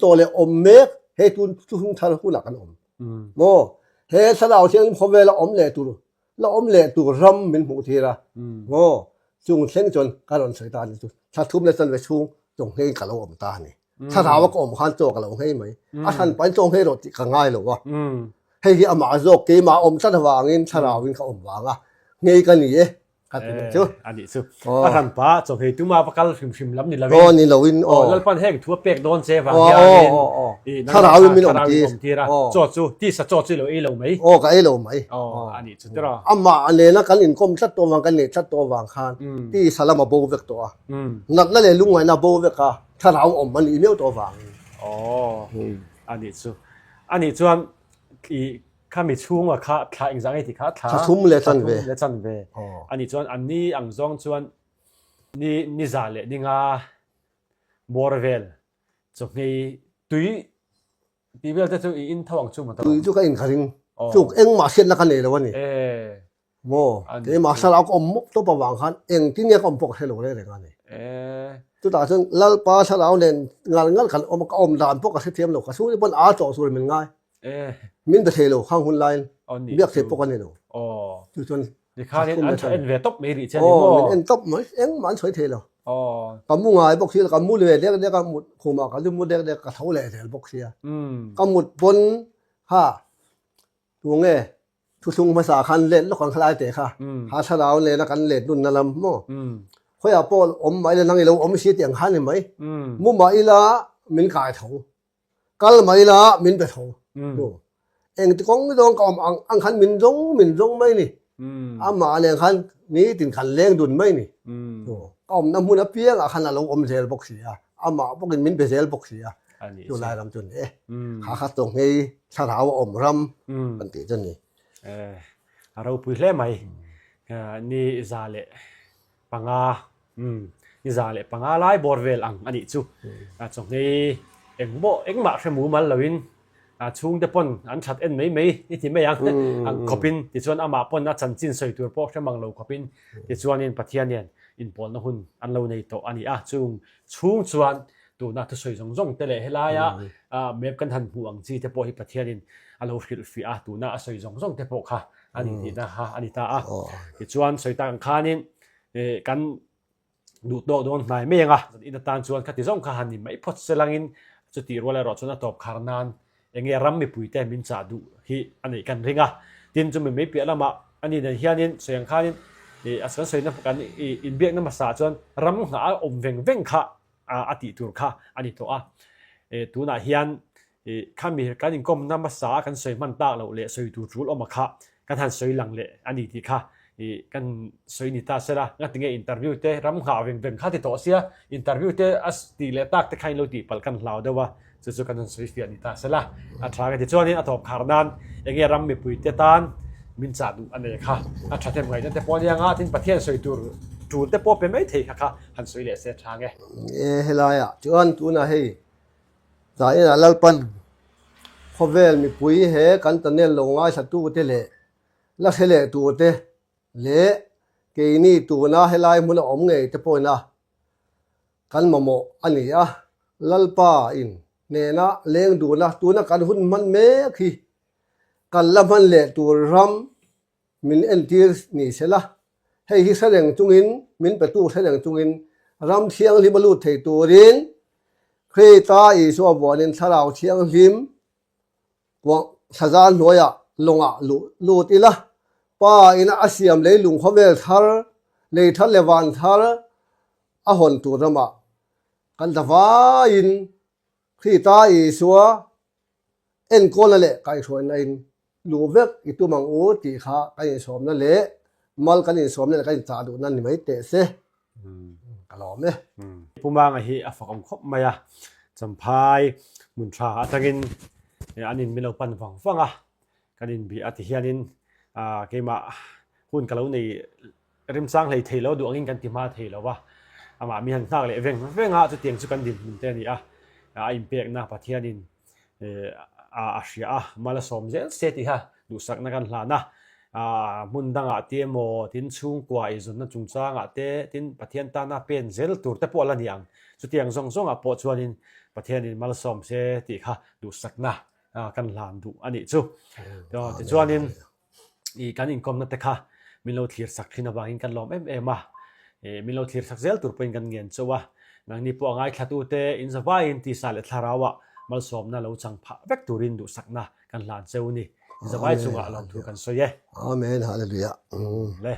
โตเลยเมกเฮตุนทุกส่งชาร์หุ่นหลักกันโมเฮถ้าเราเชียงลิมเขาเวลาเล่ตัวแล้วเล่ตัวรำเป็นหูทีละโมจุงเส้นจนการอ่อนสายตาจุดถ้าทุ่มเลยจนไปช่วงจงให้กับเราตานี่ถ้าถามว่าก็ขันโจกับเราให้ไหมท่านไปจงให้เราติดง่ายหรอวะให้ที่อามาโจกเกมาสัตว์วางินถ้าเราวินเขาวางอ่ะไงกันนี่ ka ti chu ani chu a ran pa cho he tu ma pakal phim lam ni la o ni lo win o lal pan hek thu pek don che wa hian tha raw min om ti ra cho chu ti sa cho chu lo e lo mai o ka e lo mai ani chu tera amma ane na kan in kom tlat to wang kan ne tlat to wang khan ti salama bo vek to nak na le lungwai na bo vek ka tha raw om man i meu to wang ani chuan iข้ามีช่วงว่าข้าถ่ายอย่างไรที่ข้าถ่ายทุ่มเลจันเวอันนี้ชวนอันนี้อังจงชวนนี่จ่าเลยนี่งาบอร์เวลจงนี้ตุยที่เวลจะอินทวังชุ่มตุยจุกอินคาริงจุกเอ็งมาเช็ดนักกันเลยวันนี้โม่เอ็งมาสลาวก็อมตัวประวังขันเอ็งที่เนี่ยก็อมปกเฮโลเลยงานนี้จุดต่างซึ่งลัลปาสลาวเนี่ยงานขันอมก็อมดานพวกกระเทียมโลกสู้ที่บนอาจ่อสู้มันง่ายมินเตเทโลข้างหุ่นไลน์เบียกเสพปกันนี่โลจุดจนดิข้าเนี่ยอันเอ็นเวตบไม่ดีเช่นนี้มินเอ็นตบมั้ยเอ็งมันสวยเทโลกำมุงไงพวกที่กำมุเลยเรียกกำมุคุมากำมุเรียกกระเท่าเลยเทลพวกที่กำมุบนฮ่าตัวเงี้ยทุกภาษาคันเล่นแล้วของคลายเตะค่ะหาสลาวเลยนะกันเล่นนุ่นนั่นลำโม่เขาอยากป้อนอมไว้เลยนั่งอีเราอมเสียเตียงขันเห็นไหมมุมาอีละมินกายเท่ากัลมาอีละมินไปเท่าเองที่กองไม่ต้องกอมอังคันมินจงไม่นี่อามาเนี่ยคันนี้ติดขันเลี้ยงดุนไม่นี่กอมน้ำมันเพียงคันเราอมเซลบ็อกซี่อามาพวกมินไปเซลบ็อกซี่อยู่หลายลำจนขาตรงให้สถาวอมรำมันติจนนี่เราพูดเล่ไหมนี่ซาเล่ปังอานี่ซาเล่ปังอาไล่บอร์เวลอันนี้จู่ตรงนี้เอ็งมาเสมูมันละวินช่วงเดปนอันชัดเอ็นไม่นี่ที่ไม่ยังขบินที่ชวนอามาปนนัดจันจินใส่ตัวพวกเช่นบางเราขบินที่ชวนอินปัทยานีอินปอนนะหุ่นอันเราในโตอันนี้ช่วงชวนตัวนักทุสอยจงเตะเฮลายเมื่อกันทันห่วงจีเตปอฮิปัทยานีอันเราคิดฟีตัวนักสอยจงเตปอค่ะอันนี้นะฮะอันนี้ตาที่ชวนสอยต่างขานี่กันดูโดนไหนไม่ยังอินตานชวนขัดที่จงขาหันนี่ไม่พอดเสลังอินจุดที่รัวเลยรอชนะตบคาร์นานเองรำไม่ปุยแต่มินจ่าดูที่อันนี้กันเรื่องดินจะไม่เปลี่ยนละมาอันนี้ในเฮียนี่เสียงข้านี่อาศัยเสียงนับกันอินเบียกน้ำมาสาจนรำหาอมเวงค่ะอติตัวค่ะอันนี้ตัวตัวน่ะเฮียนข้ามีการอินกรมน้ำมาสากันเสียมันตาเราเละเสียตัวจูดออกมาค่ะกันทันเสียหลังเละอันนี้ที่ค่ะกันเสียนิตาเสร็จงั้นถึงอินเตอร์วิวเตะรำหาเวงค่ะที่ตัวเสียอินเตอร์วิวเตะอัสตีเลตักเตะใครเราตีปัลกันเหล่าเดียวว่าจะกันสวยเฟียนิตาเสร็จอัตรากันที่ช่วงนี้อัตบคาร์นานเองรำไม่ปุยเตตันมินจ่าดูอันนี้ค่ะอัตราเท่าไหร่แต่ปอนยังที่ประเทศสวยตัวจูนแต่ปอเป็นไม่เท่ค่ะหันสวยเลยเสียทางไงเฮลายจวนตัวน่ะเฮ้ใจน่ะลัลปันพอเวลมีปุยเฮกันตะเนลลงง่ายสัตว์ตัวเตะลักเฮเลตัวเตะเละเกนี่ตัวน่ะเฮลายมุนอมไงแต่ปอน่ะกันมโมอันนี้ลัลปาอินเนน่ะเลี้ยงดูนะตัวน่ะกันหุ่นมันเมฆกันละมันเละตัวรำมินเอ็นทีนี่เสละให้ฮิแสดงจุงอินมินประตูแสดงจุงอินรำเชียงลิบลูดเทตัวรินเคยตาอีสัวบอนินสลาวเชียงลิมว่าสะจานหัวยะลงลูดอีละป้าอินะอาเซียมเลยลุงเขาเวลทาร์เลยทัลเลวันทาร์อาหอนตัวรำกันตะฟ้าอินเคยตาอีสัวเอ็นโกนั่นแหละไก่ชวนอินลูเวกอีตัวมังอูตีขาไก่สมนั่นแหละมัลกันสมนั่นไก่จ่าดูนั่นนี่ไม่เตะเสกะหล่อมเนี่ยผู้บางไอ้ที่ฝักคบมาจำพายมุนทราตะกินอันนี้มีเราปั่นฟังกันอินบีอธิเฮียนินเกมาหุ่นกันแล้วในริมสร้างเลยเทแล้วดูอันนี้กันที่มาเทแล้วว่ามามีหันหน้าเลยเวงจะเตียงสุกันดินมันเตนี่อิมเปียกหน้าประเทศดินอาเซียมาละสมเจติฮะดูสักนักกันหลานะมุนดังเตียโมทินชุ่งกว่าอีจุนนั่นจุงจ้างเตทินประเทศตานาเป็นเซลตูร์แต่ปวดละเนี่ยสุดที่ยังส่งปวดชวนินประเทศนินมาละสมเจติฮะดูสักนะกันหลานดูอันนี้จู่เดี๋ยวชวนินอีการอินคอมนั่นแต่ค่ะมีเราเทียร์สักที่นบางอินกันล้อมมามีเราเทียร์สักเซลตูร์เป็นกันเงินชัวนังนี้พวกง่ายขัดตัวเตอินสบายอินที่สาเลทาราวะมาสมน่าเราจังพะเวกตูรินดูสักนะกันหลานเจ้านี่สบายจุงเราถูกกันสวยอาเมนฮาเลลูยาเลย